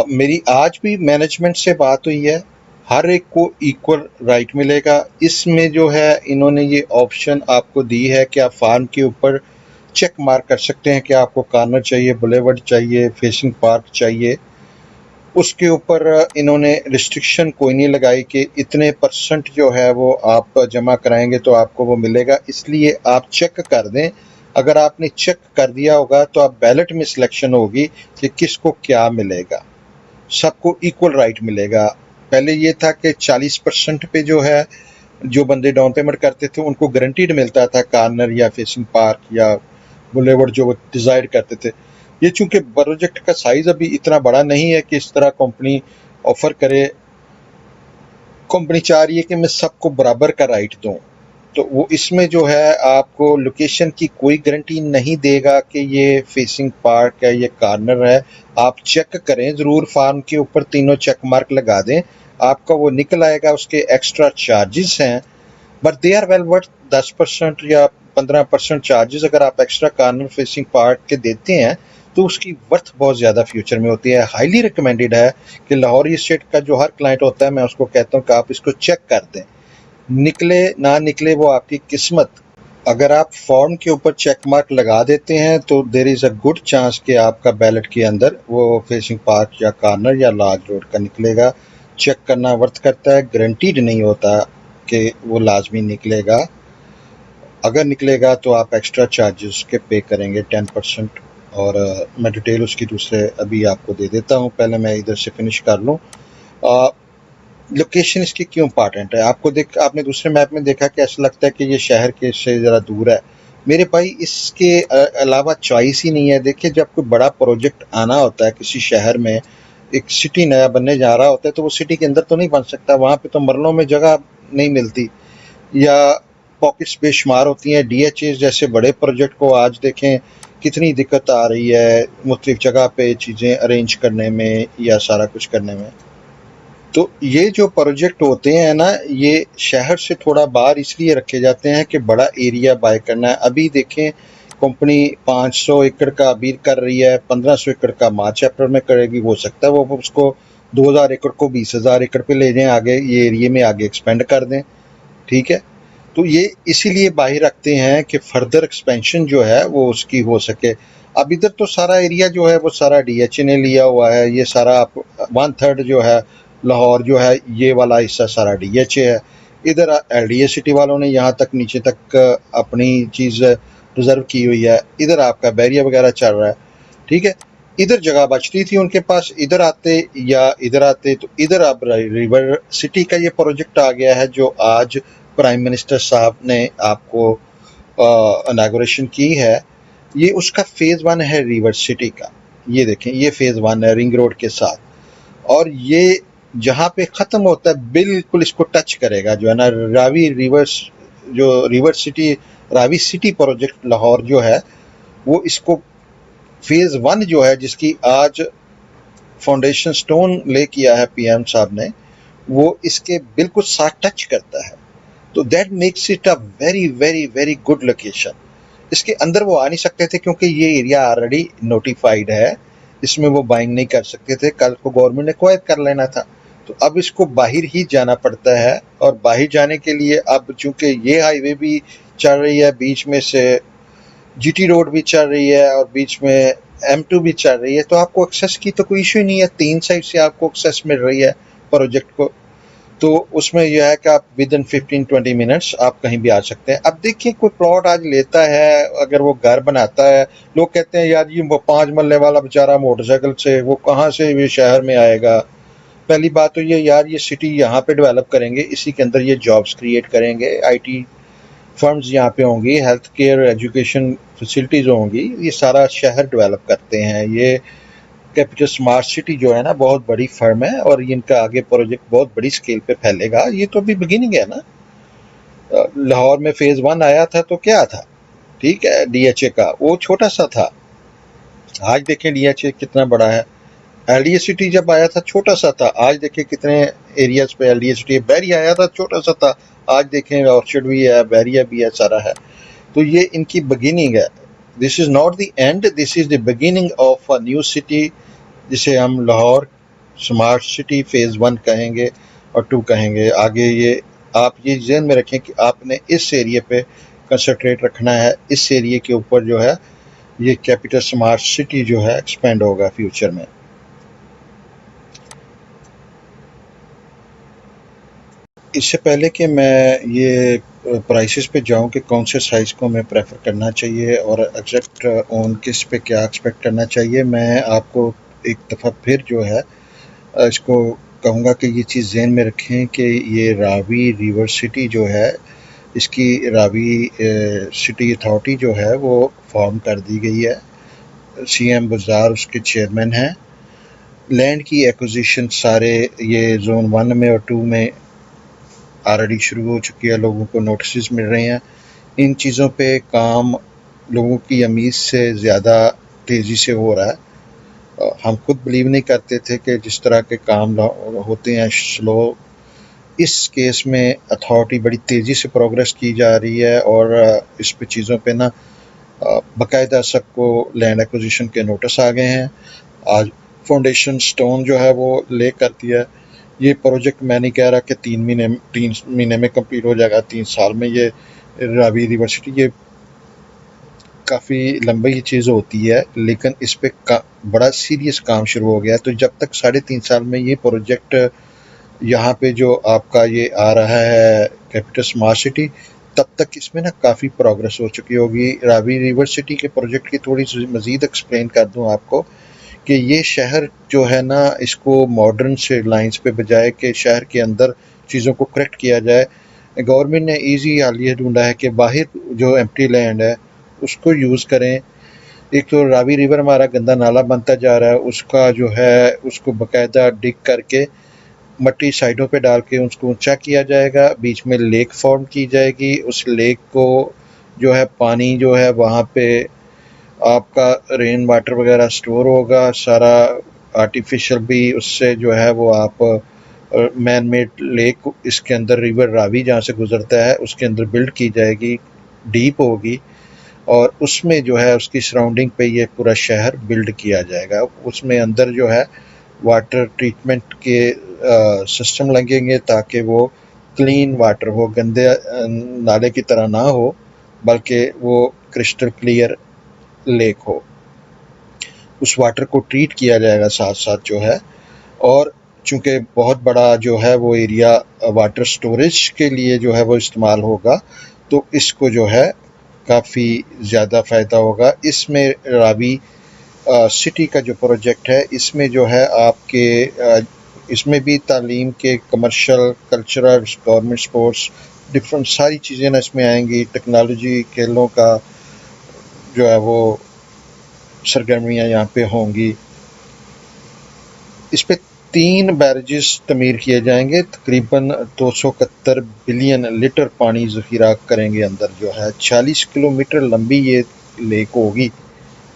मेरी आज भी मैनेजमेंट से बात हुई है, हर एक को इक्वल राइट मिलेगा। इसमें जो है इन्होंने ये ऑप्शन आपको दी है कि आप फार्म के ऊपर चेक मार्क कर सकते हैं कि आपको कॉर्नर चाहिए, बुलेवर्ड चाहिए, फेसिंग पार्क चाहिए। उसके ऊपर इन्होंने रिस्ट्रिक्शन कोई नहीं लगाई कि इतने % जो है वो आप जमा कराएंगे तो आपको वो मिलेगा। इसलिए आप चेक कर दें। अगर आपने चेक कर दिया होगा तो आप बैलेट में सिलेक्शन होगी कि किसको क्या मिलेगा, सबको इक्वल राइट मिलेगा। पहले ये था कि 40% पे जो है जो बंदे डाउन पेमेंट करते थे उनको गारंटीड मिलता था कॉर्नर या फेसिंग पार्क या बुलेवर्ड जो वो डिसाइड करते थे। ये चूंकि प्रोजेक्ट का साइज अभी इतना बड़ा नहीं है कि इस तरह कंपनी ऑफर करे। कंपनी चाह रही है कि मैं सबको बराबर का राइट दूं, तो वो इसमें जो है आपको लोकेशन की कोई गारंटी नहीं देगा कि ये फेसिंग पार्क है, ये कॉर्नर है। आप चेक करें ज़रूर, फार्म के ऊपर तीनों चेक मार्क लगा दें, आपका वो निकल आएगा। उसके एक्स्ट्रा चार्जेस हैं, but they are well worth. 10% या 15% चार्जेस अगर आप एक्स्ट्रा कॉर्नर फेसिंग पार्क के देते हैं तो उसकी वर्थ बहुत ज़्यादा फ्यूचर में होती है। हाईली रिकमेंडेड है कि लाहौर स्टेट का जो हर क्लाइंट होता है, मैं उसको कहता हूँ कि आप इसको चेक कर दें, निकले ना निकले वो आपकी किस्मत। अगर आप फॉर्म के ऊपर चेक मार्क लगा देते हैं तो there is a good chance कि आपका बैलेट के अंदर वो फेसिंग पार्क या कॉर्नर या लार्ज रोड का निकलेगा। चेक करना वर्थ करता है, गारंटीड नहीं होता कि वो लाजमी निकलेगा। अगर निकलेगा तो आप एक्स्ट्रा चार्जेस के पे करेंगे 10%। और मैं डिटेल उसकी दूसरे अभी आपको दे देता हूँ, पहले मैं इधर से फिनिश कर लूँ। लोकेशन इसकी क्यों इंपॉर्टेंट है, आपने दूसरे मैप में देखा कि ऐसा लगता है कि ये शहर के से ज़रा दूर है। मेरे भाई इसके अलावा चॉइस ही नहीं है। देखिए, जब कोई बड़ा प्रोजेक्ट आना होता है किसी शहर में, एक सिटी नया बनने जा रहा होता है, तो वो सिटी के अंदर तो नहीं बन सकता, वहाँ पे तो मरलों में जगह नहीं मिलती या पॉकेट्स बेशुमार होती हैं। डीएचए जैसे बड़े प्रोजेक्ट को आज देखें कितनी दिक्कत आ रही है मुख्तलिफ जगह पे चीज़ें अरेंज करने में या सारा कुछ करने में। तो ये जो प्रोजेक्ट होते हैं ना, ये शहर से थोड़ा बाहर इसलिए रखे जाते हैं कि बड़ा एरिया बाय करना है। अभी देखें, कंपनी 500 एकड़ का अभी कर रही है, 1500 एकड़ का मार्च अप्रैल में करेगी। हो सकता है वो उसको 2000 एकड़ को 20,000 एकड़ पे ले जाएं, आगे ये एरिया में आगे एक्सपेंड कर दें। ठीक है, तो ये इसीलिए बाहर रखते हैं कि फर्दर एक्सपेंशन जो है वो उसकी हो सके। अब इधर तो सारा एरिया जो है वो सारा डीएचए ने लिया हुआ है। ये सारा आप 1/3 जो है लाहौर जो है, ये वाला हिस्सा सारा डीएचए है। इधर एलडीए सिटी वालों ने यहाँ तक नीचे तक अपनी चीज़ रिजर्व की हुई है। इधर आपका बैरिया वगैरह चल रहा है। ठीक है, इधर जगह बचती थी उनके पास, इधर आते या इधर आते, तो इधर अब रिवर सिटी का ये प्रोजेक्ट आ गया है जो आज प्राइम मिनिस्टर साहब ने आपको इनागोरेशन की है। ये उसका फेज़ 1 है रिवर सिटी का। ये देखें, ये फेज़ 1 है रिंग रोड के साथ, और ये जहाँ पे ख़त्म होता है बिल्कुल इसको टच करेगा, जो है ना रावी रिवर्स, जो river city Ravi city project Lahore जो है, वो इसको फेज़ 1 जो है जिसकी आज फाउंडेशन स्टोन ले किया है पीएम साहब ने, वो इसके बिल्कुल साथ टच करता है। तो that makes it a very very very good location. इसके अंदर वो आ नहीं सकते थे क्योंकि ये एरिया ऑलरेडी नोटिफाइड है, इसमें वो बाइंग नहीं कर सकते थे। कल को गवर्नमेंट ने क्वायर कर लेना था, तो अब इसको बाहर ही जाना पड़ता है। और बाहर जाने के लिए अब चूंकि ये हाईवे भी चल रही है, बीच में से जीटी रोड भी चल रही है और बीच में M2 भी चल रही है, तो आपको एक्सेस की तो कोई इशू ही नहीं है। 3 साइड से आपको एक्सेस मिल रही है प्रोजेक्ट को। तो उसमें यह है कि आप विद इन 15-20 मिनट्स आप कहीं भी आ सकते हैं। अब देखिए, कोई प्लॉट आज लेता है, अगर वो घर बनाता है, लोग कहते हैं यार ये 5 मरले वाला बेचारा मोटरसाइकिल से वो कहाँ से ये शहर में आएगा। पहली बात तो ये यार, ये सिटी यहाँ पे डेवलप करेंगे, इसी के अंदर ये जॉब्स क्रिएट करेंगे, आईटी फर्म्स यहाँ पे होंगी, हेल्थ केयर एजुकेशन फैसिलिटीज़ होंगी, ये सारा शहर डेवलप करते हैं। ये कैपिटल स्मार्ट सिटी जो है ना, बहुत बड़ी फर्म है और इनका आगे प्रोजेक्ट बहुत बड़ी स्केल पे फैलेगा। ये तो अभी बिगिनिंग है ना। लाहौर में फेज़ 1 आया था तो क्या था, ठीक है, डीएचए का वो छोटा सा था। आज देखें डीएचए कितना बड़ा है। एलडीए सिटी जब आया था छोटा सा था, आज देखें कितने एरियाज पे एलडीए सिटी। बैरिया आया था छोटा सा था, आज देखें ऑर्चिड भी है, बैरिया भी है, सारा है। तो ये इनकी बिगिनिंग है। This is not the end, this is the beginning of a new city, जिसे हम लाहौर स्मार्ट सिटी फेज़ 1 कहेंगे और 2 कहेंगे। आगे ये आप ये ज़हन में रखें कि आपने इस एरिया पे कंसंट्रेट रखना है। इस एरिया के ऊपर जो है ये कैपिटल स्मार्ट सिटी जो है एक्सपेंड होगा फ्यूचर में। इससे पहले कि मैं ये प्राइसेस पे जाऊं कि कौन से साइज़ को मैं प्रेफर करना चाहिए और एग्जैक्ट ऑन किस पे क्या एक्सपेक्ट करना चाहिए, मैं आपको एक दफ़ा फिर जो है इसको कहूँगा कि ये चीज़ ज़हन में रखें कि ये रावी रिवर सिटी जो है, इसकी रावी सिटी अथॉरिटी जो है वो फॉर्म कर दी गई है। सीएम गुलजार उसके चेयरमैन हैं। लैंड की एक्विजिशन सारे ये जोन 1 में और 2 में ऑलरेडी शुरू हो चुकी है, लोगों को नोटिस मिल रहे हैं। इन चीज़ों पे काम लोगों की उम्मीद से ज़्यादा तेज़ी से हो रहा है। हम खुद बिलीव नहीं करते थे कि जिस तरह के काम होते हैं स्लो, इस केस में अथॉरिटी बड़ी तेज़ी से प्रोग्रेस की जा रही है और इस पे चीज़ों पे ना बाकायदा सबको लैंड एक्विजिशन के नोटिस आ गए हैं। आज फाउंडेशन स्टोन जो है वो ले कर दिया है। ये प्रोजेक्ट मैं नहीं कह रहा कि 3 महीने में कंप्लीट हो जाएगा, 3 साल में। ये रावी यूनिवर्सिटी ये काफ़ी लंबी चीज़ होती है, लेकिन इस पे बड़ा सीरियस काम शुरू हो गया है। तो जब तक 3.5 साल में ये प्रोजेक्ट यहाँ पे जो आपका ये आ रहा है कैपिटल स्मार्ट सिटी, तब तक इसमें ना काफ़ी प्रोग्रेस हो चुकी होगी। रावी यूनिवर्सिटी के प्रोजेक्ट की थोड़ी सी मज़ीद एक्सप्लेन कर दूँ आपको कि ये शहर जो है ना, इसको मॉडर्न से लाइंस पे बजाय कि शहर के अंदर चीज़ों को करेक्ट किया जाए, गवर्नमेंट ने ईजी हल ये ढूंढा है कि बाहर जो एम्प्टी लैंड है उसको यूज़ करें। एक तो रावी रिवर हमारा गंदा नाला बनता जा रहा है, उसका जो है उसको बाकायदा डिग करके मट्टी साइडों पे डाल के उसको ऊंचा किया जाएगा, बीच में लेक फॉर्म की जाएगी। उस लेक को जो है पानी जो है वहाँ पे आपका रेन वाटर वगैरह स्टोर होगा, सारा आर्टिफिशियल भी उससे जो है वो आप मैन मेड लेक इसके अंदर रिवर रावी जहाँ से गुजरता है उसके अंदर बिल्ड की जाएगी, डीप होगी और उसमें जो है उसकी सराउंडिंग पे ये पूरा शहर बिल्ड किया जाएगा। उसमें अंदर जो है वाटर ट्रीटमेंट के सिस्टम लगेंगे ताकि वो क्लीन वाटर हो, गंदे नाले की तरह ना हो, बल्कि वो क्रिस्टल क्लियर लेक हो। उस वाटर को ट्रीट किया जाएगा साथ साथ जो है, और चूँकि बहुत बड़ा जो है वो एरिया वाटर स्टोरेज के लिए जो है वो इस्तेमाल होगा, तो इसको जो है काफ़ी ज़्यादा फ़ायदा होगा। इसमें रावी सिटी का जो प्रोजेक्ट है इसमें जो है आपके इसमें भी तालीम के, commercial, cultural, government sports, different सारी चीज़ें ना इसमें आएंगी। टेक्नोलॉजी, खेलों का जो है वो सरगर्मियाँ यहाँ पे होंगी। इस पे 3 बैरेजेस तमीर किए जाएंगे, तकरीबन 271 बिलियन लीटर पानी ज़ख़ीरा करेंगे अंदर जो है। 40 किलोमीटर लंबी ये लेक होगी,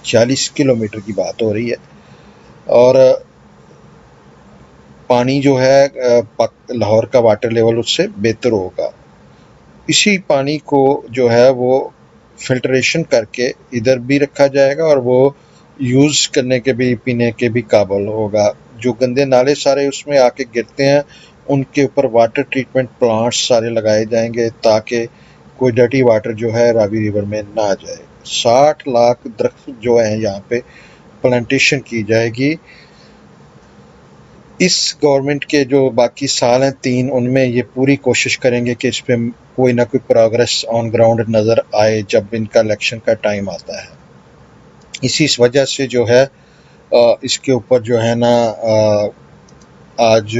40 किलोमीटर की बात हो रही है। और पानी जो है लाहौर का वाटर लेवल उससे बेहतर होगा। इसी पानी को जो है वो फिल्ट्रेशन करके इधर भी रखा जाएगा और वो यूज़ करने के भी, पीने के भी काबिल होगा। जो गंदे नाले सारे उसमें आके गिरते हैं उनके ऊपर वाटर ट्रीटमेंट प्लांट्स सारे लगाए जाएंगे ताकि कोई डर्टी वाटर जो है रावी रिवर में ना जाए। 60 लाख दरख्त जो है यहाँ पे प्लांटेशन की जाएगी। इस गवर्नमेंट के जो बाकी साल हैं 3, उनमें ये पूरी कोशिश करेंगे कि इस पे कोई ना कोई प्रोग्रेस ऑन ग्राउंड नज़र आए जब इनका इलेक्शन का टाइम आता है। इसी वजह से जो है इसके ऊपर जो है ना आज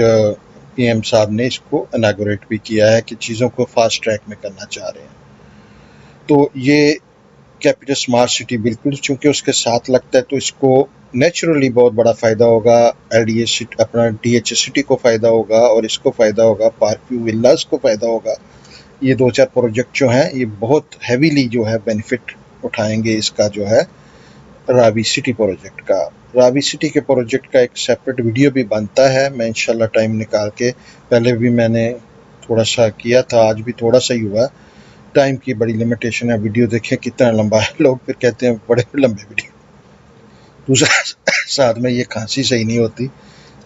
पीएम साहब ने इसको इनागोरेट भी किया है कि चीज़ों को फास्ट ट्रैक में करना चाह रहे हैं। तो ये कैपिटल स्मार्ट सिटी बिल्कुल चूँकि उसके साथ लगता है तो इसको नेचुरली बहुत बड़ा फ़ायदा होगा। एलडीए सिटी, अपना डीएचएस सिटी को फ़ायदा होगा और इसको फ़ायदा होगा, पार्क व्यू विलास को फ़ायदा होगा। ये 2-4 प्रोजेक्ट जो हैं ये बहुत हैवीली जो है बेनिफिट उठाएंगे इसका जो है रावी सिटी प्रोजेक्ट का। रावी सिटी के प्रोजेक्ट का एक सेपरेट वीडियो भी बनता है, मैं इंशाल्लाह टाइम निकाल के, पहले भी मैंने थोड़ा सा किया था, आज भी थोड़ा सा ही हुआ। टाइम की बड़ी लिमिटेशन है, वीडियो देखें कितना लंबा है, लोग फिर कहते हैं बड़े लंबे वीडियो। दूसरा साथ में ये खांसी सही नहीं होती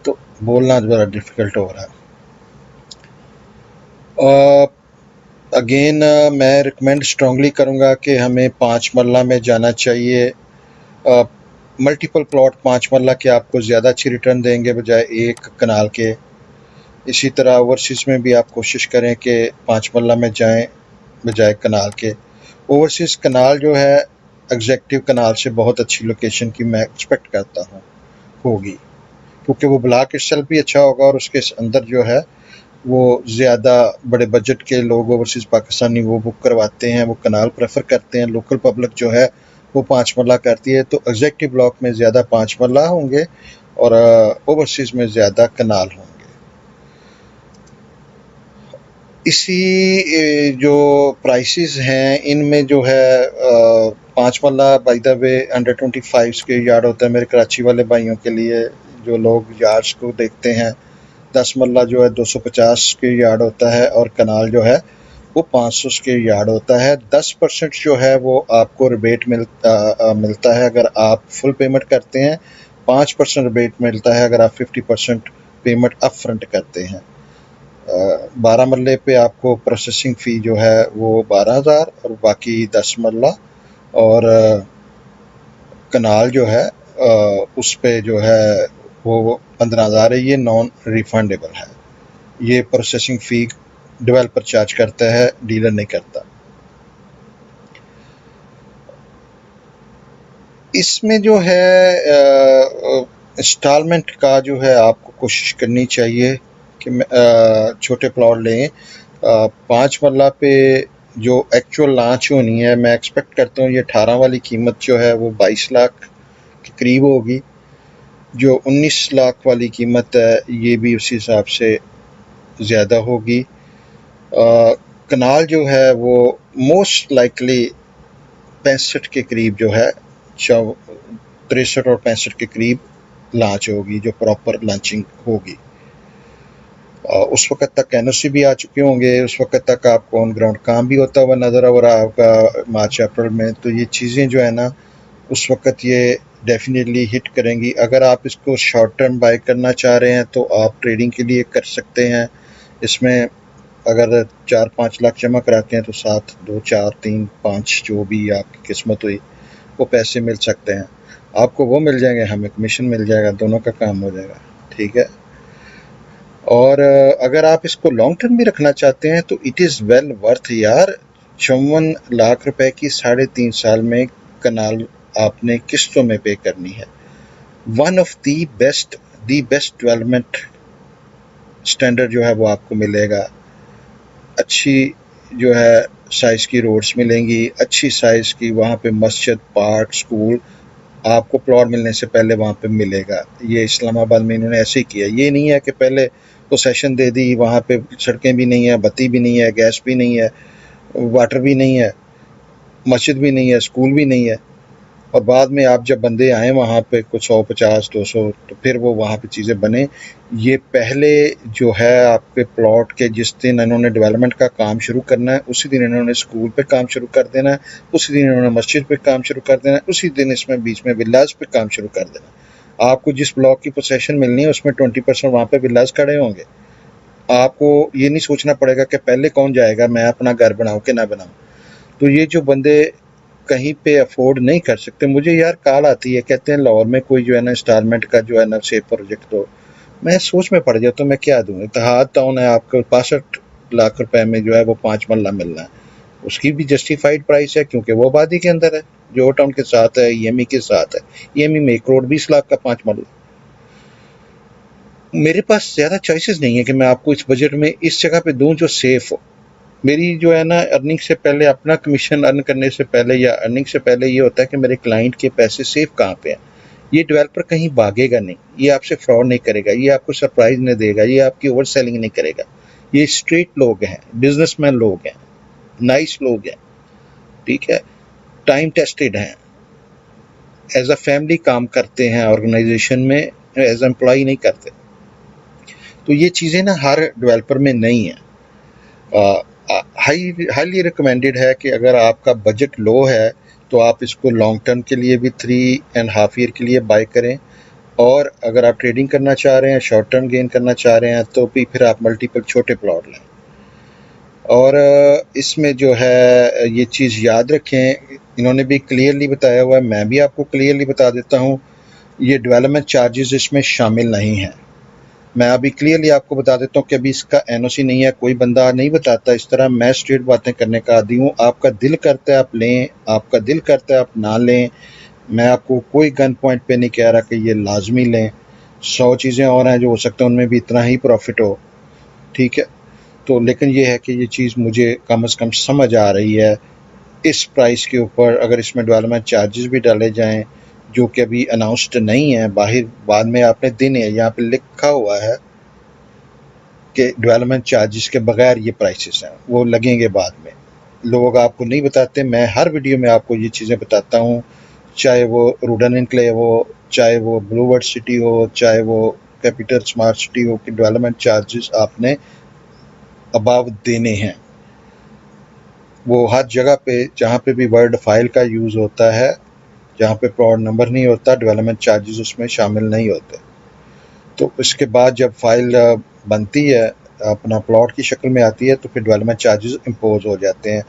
तो बोलना ज़रा डिफ़िकल्ट हो रहा है। अगेन मैं रिकमेंड स्ट्रांगली करूँगा कि हमें 5 मरला में जाना चाहिए। मल्टीपल प्लॉट 5 मरला के आपको ज़्यादा अच्छी रिटर्न देंगे बजाय एक कनाल के। इसी तरह ओवरसीज़ में भी आप कोशिश करें कि 5 मरला में जाएं बजाय कनाल के। ओवरसीज़ कनाल जो है एग्जेक्टिव कनाल से बहुत अच्छी लोकेशन की मैं एक्सपेक्ट करता हूँ होगी, क्योंकि वो ब्लॉक इटसेल्फ भी अच्छा होगा और उसके अंदर जो है वो ज़्यादा बड़े बजट के लोग ओवरसीज़ पाकिस्तानी वो बुक करवाते हैं, वो कनाल प्रेफर करते हैं। लोकल पब्लिक जो है वो 5 मरला करती है, तो एग्जेक्टिव ब्लॉक में ज़्यादा 5 मरला होंगे और ओवरसीज़ में ज़्यादा कनाल होंगे। इसी जो प्राइसेस हैं इनमें जो है 5 मरला by the way 125 square yard होता है मेरे कराची वाले भाइयों के लिए जो लोग यार्ड्स को देखते हैं। 10 मरला जो है 250 स्क्वायर यार्ड होता है और कनाल जो है वो 500 स्क्वायर यार्ड होता है। 10% जो है वो आपको रिबेट मिलता है अगर आप फुल पेमेंट करते हैं। 5% रिबेट मिलता है अगर आप 50% पेमेंट अप फ्रंट करते हैं। 12 मरले पे आपको प्रोसेसिंग फ़ी जो है वो 12,000 और बाकी 10 मरला और कनाल जो है उस पे जो है वो 15,000 है। ये नॉन रिफंडेबल है। ये प्रोसेसिंग फ़ी डेवलपर चार्ज करता है, डीलर नहीं करता। इसमें जो है इंस्टॉलमेंट का जो है आपको कोशिश करनी चाहिए कि छोटे प्लॉट लें। 5 मरला पे जो एक्चुअल लॉन्च होनी है मैं एक्सपेक्ट करता हूँ ये 18 वाली कीमत जो है वो 22 लाख के करीब होगी। जो 19 लाख वाली कीमत है ये भी उसी हिसाब से ज़्यादा होगी। कनाल जो है वो मोस्ट लाइकली 65 के करीब जो है 63 और 65 के करीब लॉन्च होगी जो प्रॉपर लॉन्चिंग होगी। उस वक्त तक एनओसी भी आ चुके होंगे, उस वक्त तक आपको ऑन ग्राउंड काम भी होता हुआ नज़र आ रहा आपका मार्च अप्रैल में। तो ये चीज़ें जो है ना उस वक्त ये डेफिनेटली हिट करेंगी। अगर आप इसको शॉर्ट टर्म बाय करना चाह रहे हैं तो आप ट्रेडिंग के लिए कर सकते हैं। इसमें अगर 4-5 लाख जमा कराते हैं तो 7, 2, 4, 3, 5 जो भी आपकी किस्मत हुई वो पैसे मिल सकते हैं। आपको वो मिल जाएंगे, हमें कमीशन मिल जाएगा, दोनों का काम हो जाएगा। ठीक है। और अगर आप इसको लॉन्ग टर्म भी रखना चाहते हैं तो इट इज़ वेल वर्थ यार। 54 लाख रुपए की 3.5 साल में कनाल आपने किस्तों में पे करनी है। One of the best development standard जो है वो आपको मिलेगा। अच्छी जो है साइज़ की रोड्स मिलेंगी, अच्छी साइज़ की वहाँ पे मस्जिद, पार्क, स्कूल आपको प्लॉट मिलने से पहले वहाँ पे मिलेगा। ये इस्लामाबाद में इन्होंने ऐसे ही किया। ये नहीं है कि पहले पोसेशन दे दी, वहाँ पे सड़कें भी नहीं है, बत्ती भी नहीं है, गैस भी नहीं है, वाटर भी नहीं है, मस्जिद भी नहीं है, स्कूल भी नहीं है, और बाद में आप जब बंदे आए वहाँ पे कुछ 150-200 तो फिर वो वहाँ पे चीज़ें बने। ये पहले जो है आपके प्लॉट के जिस दिन इन्होंने डेवलपमेंट का काम शुरू करना है उसी दिन इन्होंने स्कूल पे काम शुरू कर देना है, उसी दिन इन्होंने मस्जिद पे काम शुरू कर देना है, उसी दिन इसमें बीच में विलाज पे काम शुरू कर देना है। आपको जिस ब्लॉक की पोसेशन मिलनी है उसमें 20% वहाँ पे विलाज खड़े होंगे। आपको ये नहीं सोचना पड़ेगा कि पहले कौन जाएगा, मैं अपना घर बनाऊँ कि ना बनाऊँ। तो ये जो बंदे कहीं पे अफोर्ड नहीं कर सकते, मुझे यार कॉल आती है, कहते हैं लाहौर में कोई जो है ना इंस्टॉलमेंट का जो है ना सेफ प्रोजेक्ट दो। मैं सोच में पड़ जाता हूँ मैं क्या दूँ। इत्तेहाद टाउन है आपको 65 लाख रुपए में जो है वो 5 मरला मिलना है। उसकी भी जस्टिफाइड प्राइस है क्योंकि वो आबादी के अंदर है, जो टाउन के साथ है, ईएमई के साथ है। ईएमई में 1 करोड़ 20 लाख का 5 मरला। मेरे पास ज़्यादा चॉइसेस नहीं है कि मैं आपको इस बजट में इस जगह पे दूँ जो सेफ हो। मेरी जो है ना अर्निंग से पहले, अपना कमीशन अर्न करने से पहले या अर्निंग से पहले ये होता है कि मेरे क्लाइंट के पैसे सेफ कहाँ पे हैं। ये डेवलपर कहीं भागेगा नहीं, ये आपसे फ्रॉड नहीं करेगा, ये आपको सरप्राइज नहीं देगा, ये आपकी ओवर सेलिंग नहीं करेगा। ये स्ट्रेट लोग हैं, बिजनेसमैन लोग हैं, नाइस लोग हैं। ठीक है, टाइम टेस्टेड हैं, एज अ फैमिली काम करते हैं ऑर्गेनाइजेशन में, एज एम्प्लॉय नहीं करते। तो ये चीज़ें ना हर डेवलपर में नहीं है। हाईली रिकमेंडेड है कि अगर आपका बजट लो है तो आप इसको लॉन्ग टर्म के लिए भी 3.5 ईयर के लिए बाय करें, और अगर आप ट्रेडिंग करना चाह रहे हैं, शॉर्ट टर्म गेन करना चाह रहे हैं तो भी फिर आप मल्टीपल छोटे प्लॉट लें। और इसमें जो है ये चीज़ याद रखें, इन्होंने भी क्लियरली बताया हुआ है, मैं भी आपको क्लियरली बता देता हूँ, ये डेवलपमेंट चार्जेस इसमें शामिल नहीं हैं। मैं अभी क्लियरली आपको बता देता हूँ कि अभी इसका एनओसी नहीं है, कोई बंदा नहीं बताता इस तरह। मैं स्ट्रेट बातें करने का आदी हूँ। आपका दिल करता है आप लें, आपका दिल करता है आप ना लें। मैं आपको कोई गन पॉइंट पे नहीं कह रहा कि ये लाजमी लें। 100 चीज़ें और हैं जो हो सकता है उनमें भी इतना ही प्रॉफिट हो। ठीक है, तो लेकिन ये है कि ये चीज़ मुझे कम से कम समझ आ रही है इस प्राइस के ऊपर। अगर इसमें डेवलपमेंट चार्जेस भी डाले जाएँ जो कि अभी अनाउंस्ड नहीं है, बाहर बाद में आपने दिन है यहाँ पे लिखा हुआ है कि डेवलपमेंट चार्जेस के बगैर ये प्राइसेस हैं, वो लगेंगे बाद में। लोग आपको नहीं बताते, मैं हर वीडियो में आपको ये चीज़ें बताता हूँ, चाहे वो रूडन एनक्लेव हो, चाहे वो ब्लू वर्ल्ड सिटी हो, चाहे वो कैपिटल स्मार्ट सिटी हो, कि डेवलपमेंट चार्जेस आपने अबाव देने हैं। वो हर जगह पे जहाँ पे भी वर्ड फाइल का यूज़ होता है, जहाँ पे प्लॉट नंबर नहीं होता, डेवलपमेंट चार्जेस उसमें शामिल नहीं होते। तो इसके बाद जब फाइल बनती है, अपना प्लॉट की शक्ल में आती है, तो फिर डेवलपमेंट चार्जेस इम्पोज हो जाते हैं।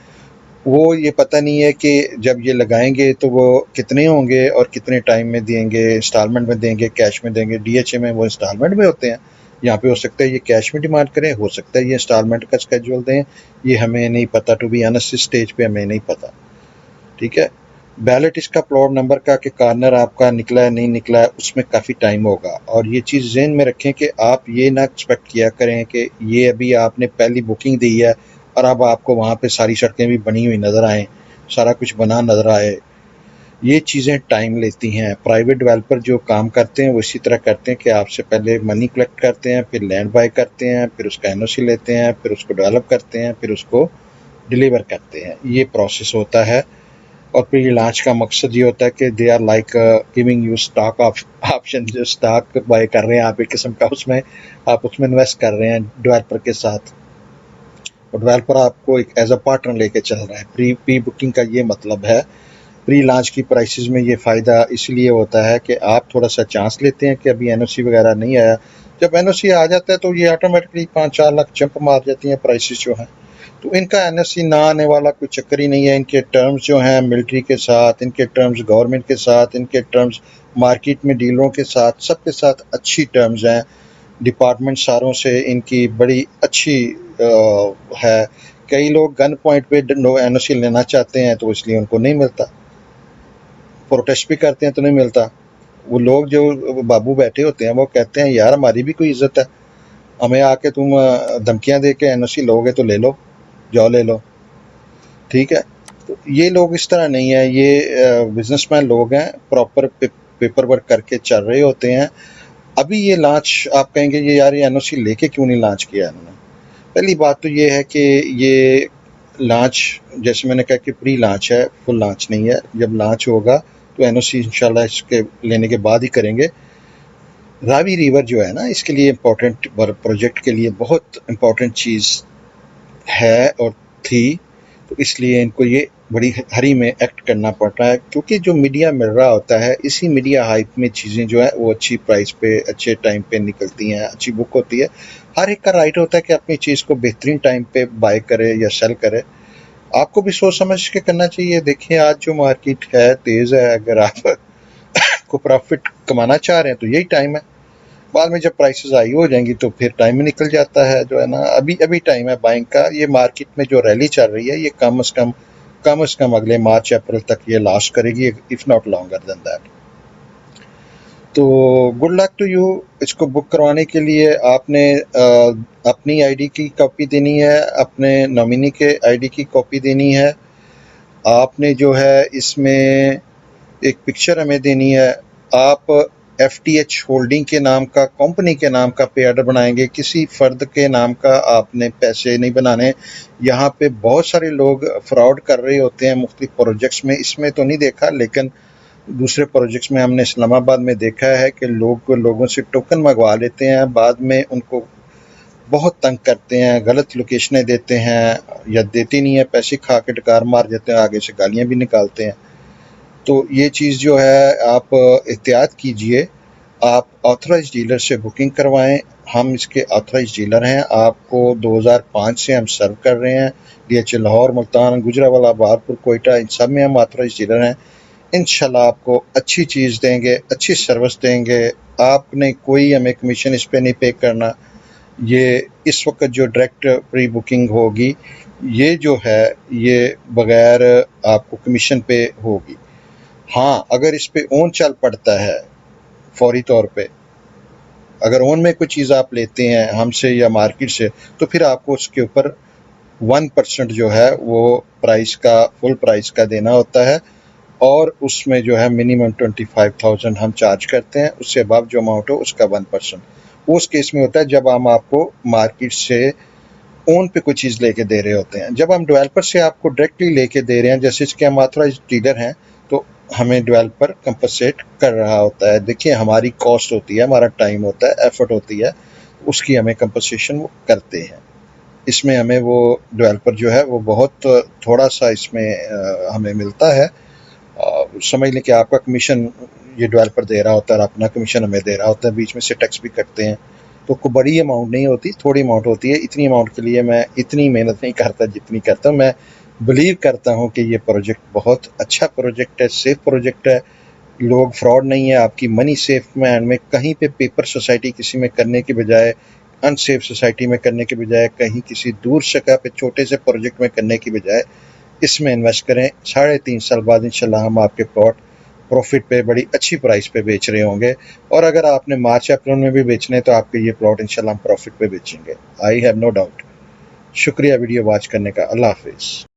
वो ये पता नहीं है कि जब ये लगाएंगे तो वो कितने होंगे और कितने टाइम में देंगे, इंस्टॉलमेंट में देंगे, कैश में देंगे। डीएचए में वो इंस्टॉलमेंट में होते हैं, यहाँ पे हो सकता है ये कैश में डिमांड करें, हो सकता है ये इंस्टॉलमेंट का स्केड्यूल दें, ये हमें नहीं पता। टू बी ऑनेस्ट इस स्टेज पे हमें नहीं पता, ठीक है। बैलेट इसका प्लॉट नंबर का कि कार्नर आपका निकला है नहीं निकला है, उसमें काफ़ी टाइम होगा। और ये चीज़ ज़हन में रखें कि आप ये ना एक्सपेक्ट किया करें कि ये अभी आपने पहली बुकिंग दी है और अब आपको वहाँ पे सारी सड़कें भी बनी हुई नज़र आएँ, सारा कुछ बना नज़र आए। ये चीज़ें टाइम लेती हैं। प्राइवेट डेवलपर जो काम करते हैं वो इसी तरह करते हैं कि आपसे पहले मनी कलेक्ट करते हैं, फिर लैंड बाय करते हैं, फिर उसका एनओसी लेते हैं, फिर उसको डेवलप करते हैं, फिर उसको डिलीवर करते हैं। ये प्रोसेस होता है। और प्री लॉन्च का मकसद ये होता है कि they are like giving you stock option, जो स्टॉक बाय कर रहे हैं आप, एक किस्म का उसमें आप उसमें इन्वेस्ट कर रहे हैं डेवलपर के साथ, और डेवलपर आपको एक एज अ पार्टनर लेके चल रहा है। प्री बुकिंग का ये मतलब है। प्री लॉन्च की प्राइसेस में ये फ़ायदा इसलिए होता है कि आप थोड़ा सा चांस लेते हैं कि अभी एनओसी वगैरह नहीं आया। जब एनओसी आ जाता है तो ये ऑटोमेटिकली 5-4 लाख जंप मार जाती हैं प्राइसेस जो हैं। तो इनका एनओसी ना आने वाला कोई चक्कर ही नहीं है। इनके टर्म्स जो हैं मिलिट्री के साथ, इनके टर्म्स गवर्नमेंट के साथ, इनके टर्म्स मार्केट में डीलरों के साथ, सबके साथ अच्छी टर्म्स हैं। डिपार्टमेंट सारों से इनकी बड़ी अच्छी है। कई लोग गन पॉइंट पे एनओसी लेना चाहते हैं तो इसलिए उनको नहीं मिलता, प्रोटेस्ट भी करते हैं तो नहीं मिलता। वो लोग जो बाबू बैठे होते हैं वो कहते हैं यार हमारी भी कोई इज्जत है, हमें आके तुम धमकियां दे के एनओसी लोगे तो ले लो, जाओ ले लो, ठीक है। तो ये लोग इस तरह नहीं है, ये बिजनेसमैन लोग हैं, प्रॉपर पेपर वर्क करके चल रहे होते हैं। अभी ये लॉन्च आप कहेंगे ये यार ये एनओसी लेके क्यों नहीं लॉन्च किया इन्होंने। पहली बात तो ये है कि ये लॉन्च, जैसे मैंने कहा कि प्री लॉन्च है, फुल लॉन्च नहीं है। जब लॉन्च होगा तो एनओसी इंशाल्लाह इसके लेने के बाद ही करेंगे। रावी रिवर जो है ना, इसके लिए इम्पोर्टेंट, प्रोजेक्ट के लिए बहुत इम्पोर्टेंट चीज़ है और थी, तो इसलिए इनको ये बड़ी हरी में एक्ट करना पड़ रहा है, क्योंकि जो मीडिया मिल रहा होता है, इसी मीडिया हाइप में चीज़ें जो है वो अच्छी प्राइस पे अच्छे टाइम पे निकलती हैं, अच्छी बुक होती है। हर एक का राइट होता है कि अपनी चीज़ को बेहतरीन टाइम पे बाय करे या सेल करे। आपको भी सोच समझ के करना चाहिए। देखिए आज जो मार्केट है तेज़ है, अगर आप को प्रॉफिट कमाना चाह रहे हैं तो यही टाइम है। बाद में जब प्राइसेस हाई हो जाएंगी तो फिर टाइम ही निकल जाता है, जो है ना। अभी अभी टाइम है बाइंग का। ये मार्केट में जो रैली चल रही है ये कम से कम अगले मार्च अप्रैल तक ये लास्ट करेगी, if not longer than that. तो गुड लक टू यू। इसको बुक करवाने के लिए आपने अपनी आईडी की कॉपी देनी है, अपने नॉमिनी के आईडी की कॉपी देनी है। आपने जो है इसमें एक पिक्चर हमें देनी है। आप FTH होल्डिंग के नाम का, कंपनी के नाम का पे ऑर्डर बनाएंगे, किसी फ़र्द के नाम का आपने पैसे नहीं बनाने। यहाँ पे बहुत सारे लोग फ्रॉड कर रहे होते हैं मुख्तलिफ प्रोजेक्ट्स में, इसमें तो नहीं देखा लेकिन दूसरे प्रोजेक्ट्स में हमने इस्लामाबाद में देखा है कि लोगों से टोकन मंगवा लेते हैं, बाद में उनको बहुत तंग करते हैं, गलत लोकेशनें देते हैं या देती नहीं है, पैसे खा के डकार मार देते हैं, आगे से गालियाँ भी निकालते हैं। तो ये चीज़ जो है आप एहतियात कीजिए। आप ऑथराइज़ डीलर से बुकिंग करवाएं। हम इसके ऑथराइज़ डीलर हैं, आपको 2005 से हम सर्व कर रहे हैं। DH लाहौर, मुल्तान, गुजरावाला, बहारपुर, कोयटा, इन सब में हम ऑथराइज़ डीलर हैं। इंशाल्लाह आपको अच्छी चीज़ देंगे, अच्छी सर्विस देंगे। आपने कोई हमें कमीशन इस पे नहीं पे करना। ये इस वक्त जो डायरेक्ट प्री बुकिंग होगी ये जो है ये बग़ैर आपको कमीशन पे होगी। हाँ, अगर इस पे ओन चल पड़ता है फौरी तौर पे, अगर ओन में कोई चीज़ आप लेते हैं हमसे या मार्केट से, तो फिर आपको उसके ऊपर 1% जो है वो प्राइस का, फुल प्राइस का देना होता है। और उसमें जो है मिनिमम 25,000 हम चार्ज करते हैं, उससे अबव जो अमाउंट हो उसका 1%। उस केस में होता है जब हम आपको मार्केट से ओन पे कोई चीज़ लेके दे रहे होते हैं। जब हम डेवलपर से आपको डायरेक्टली लेके दे रहे हैं, जैसे कि हम ऑथराइज्ड डीलर हैं, तो हमें डेवलपर कंपनसेट कर रहा होता है। देखिए हमारी कॉस्ट होती है, हमारा टाइम होता है, एफर्ट होती है, उसकी हमें कंपनसेशन वो करते हैं। इसमें हमें वो डेवलपर जो है वो बहुत थोड़ा सा इसमें हमें मिलता है। समझ लें कि आपका कमीशन ये डेवलपर दे रहा होता है और अपना कमीशन हमें दे रहा होता है, बीच में से टैक्स भी कटते हैं। तो कोई बड़ी अमाउंट नहीं होती, थोड़ी अमाउंट होती है। इतनी अमाउंट के लिए मैं इतनी मेहनत नहीं करता जितनी करता हूँ। मैं बिलीव करता हूँ कि ये प्रोजेक्ट बहुत अच्छा प्रोजेक्ट है, सेफ प्रोजेक्ट है। लोग फ्रॉड नहीं है, आपकी मनी सेफ मैन में कहीं पे पेपर सोसाइटी किसी में करने के बजाय, अनसेफ सोसाइटी में करने के बजाय, कहीं किसी दूर जगह पे छोटे से प्रोजेक्ट में करने की बजाय इसमें इन्वेस्ट करें। 3.5 साल बाद इंशाल्लाह हम आपके प्लॉट प्रॉफिट पे बड़ी अच्छी प्राइस पे बेच रहे होंगे। और अगर आपने मार्च अप्रैल में भी बेचने तो आपके ये प्लॉट इंशाल्लाह हम प्रॉफिट पे बेचेंगे। I have no doubt. शुक्रिया वीडियो वॉच करने का। अल्लाह हाफिज़।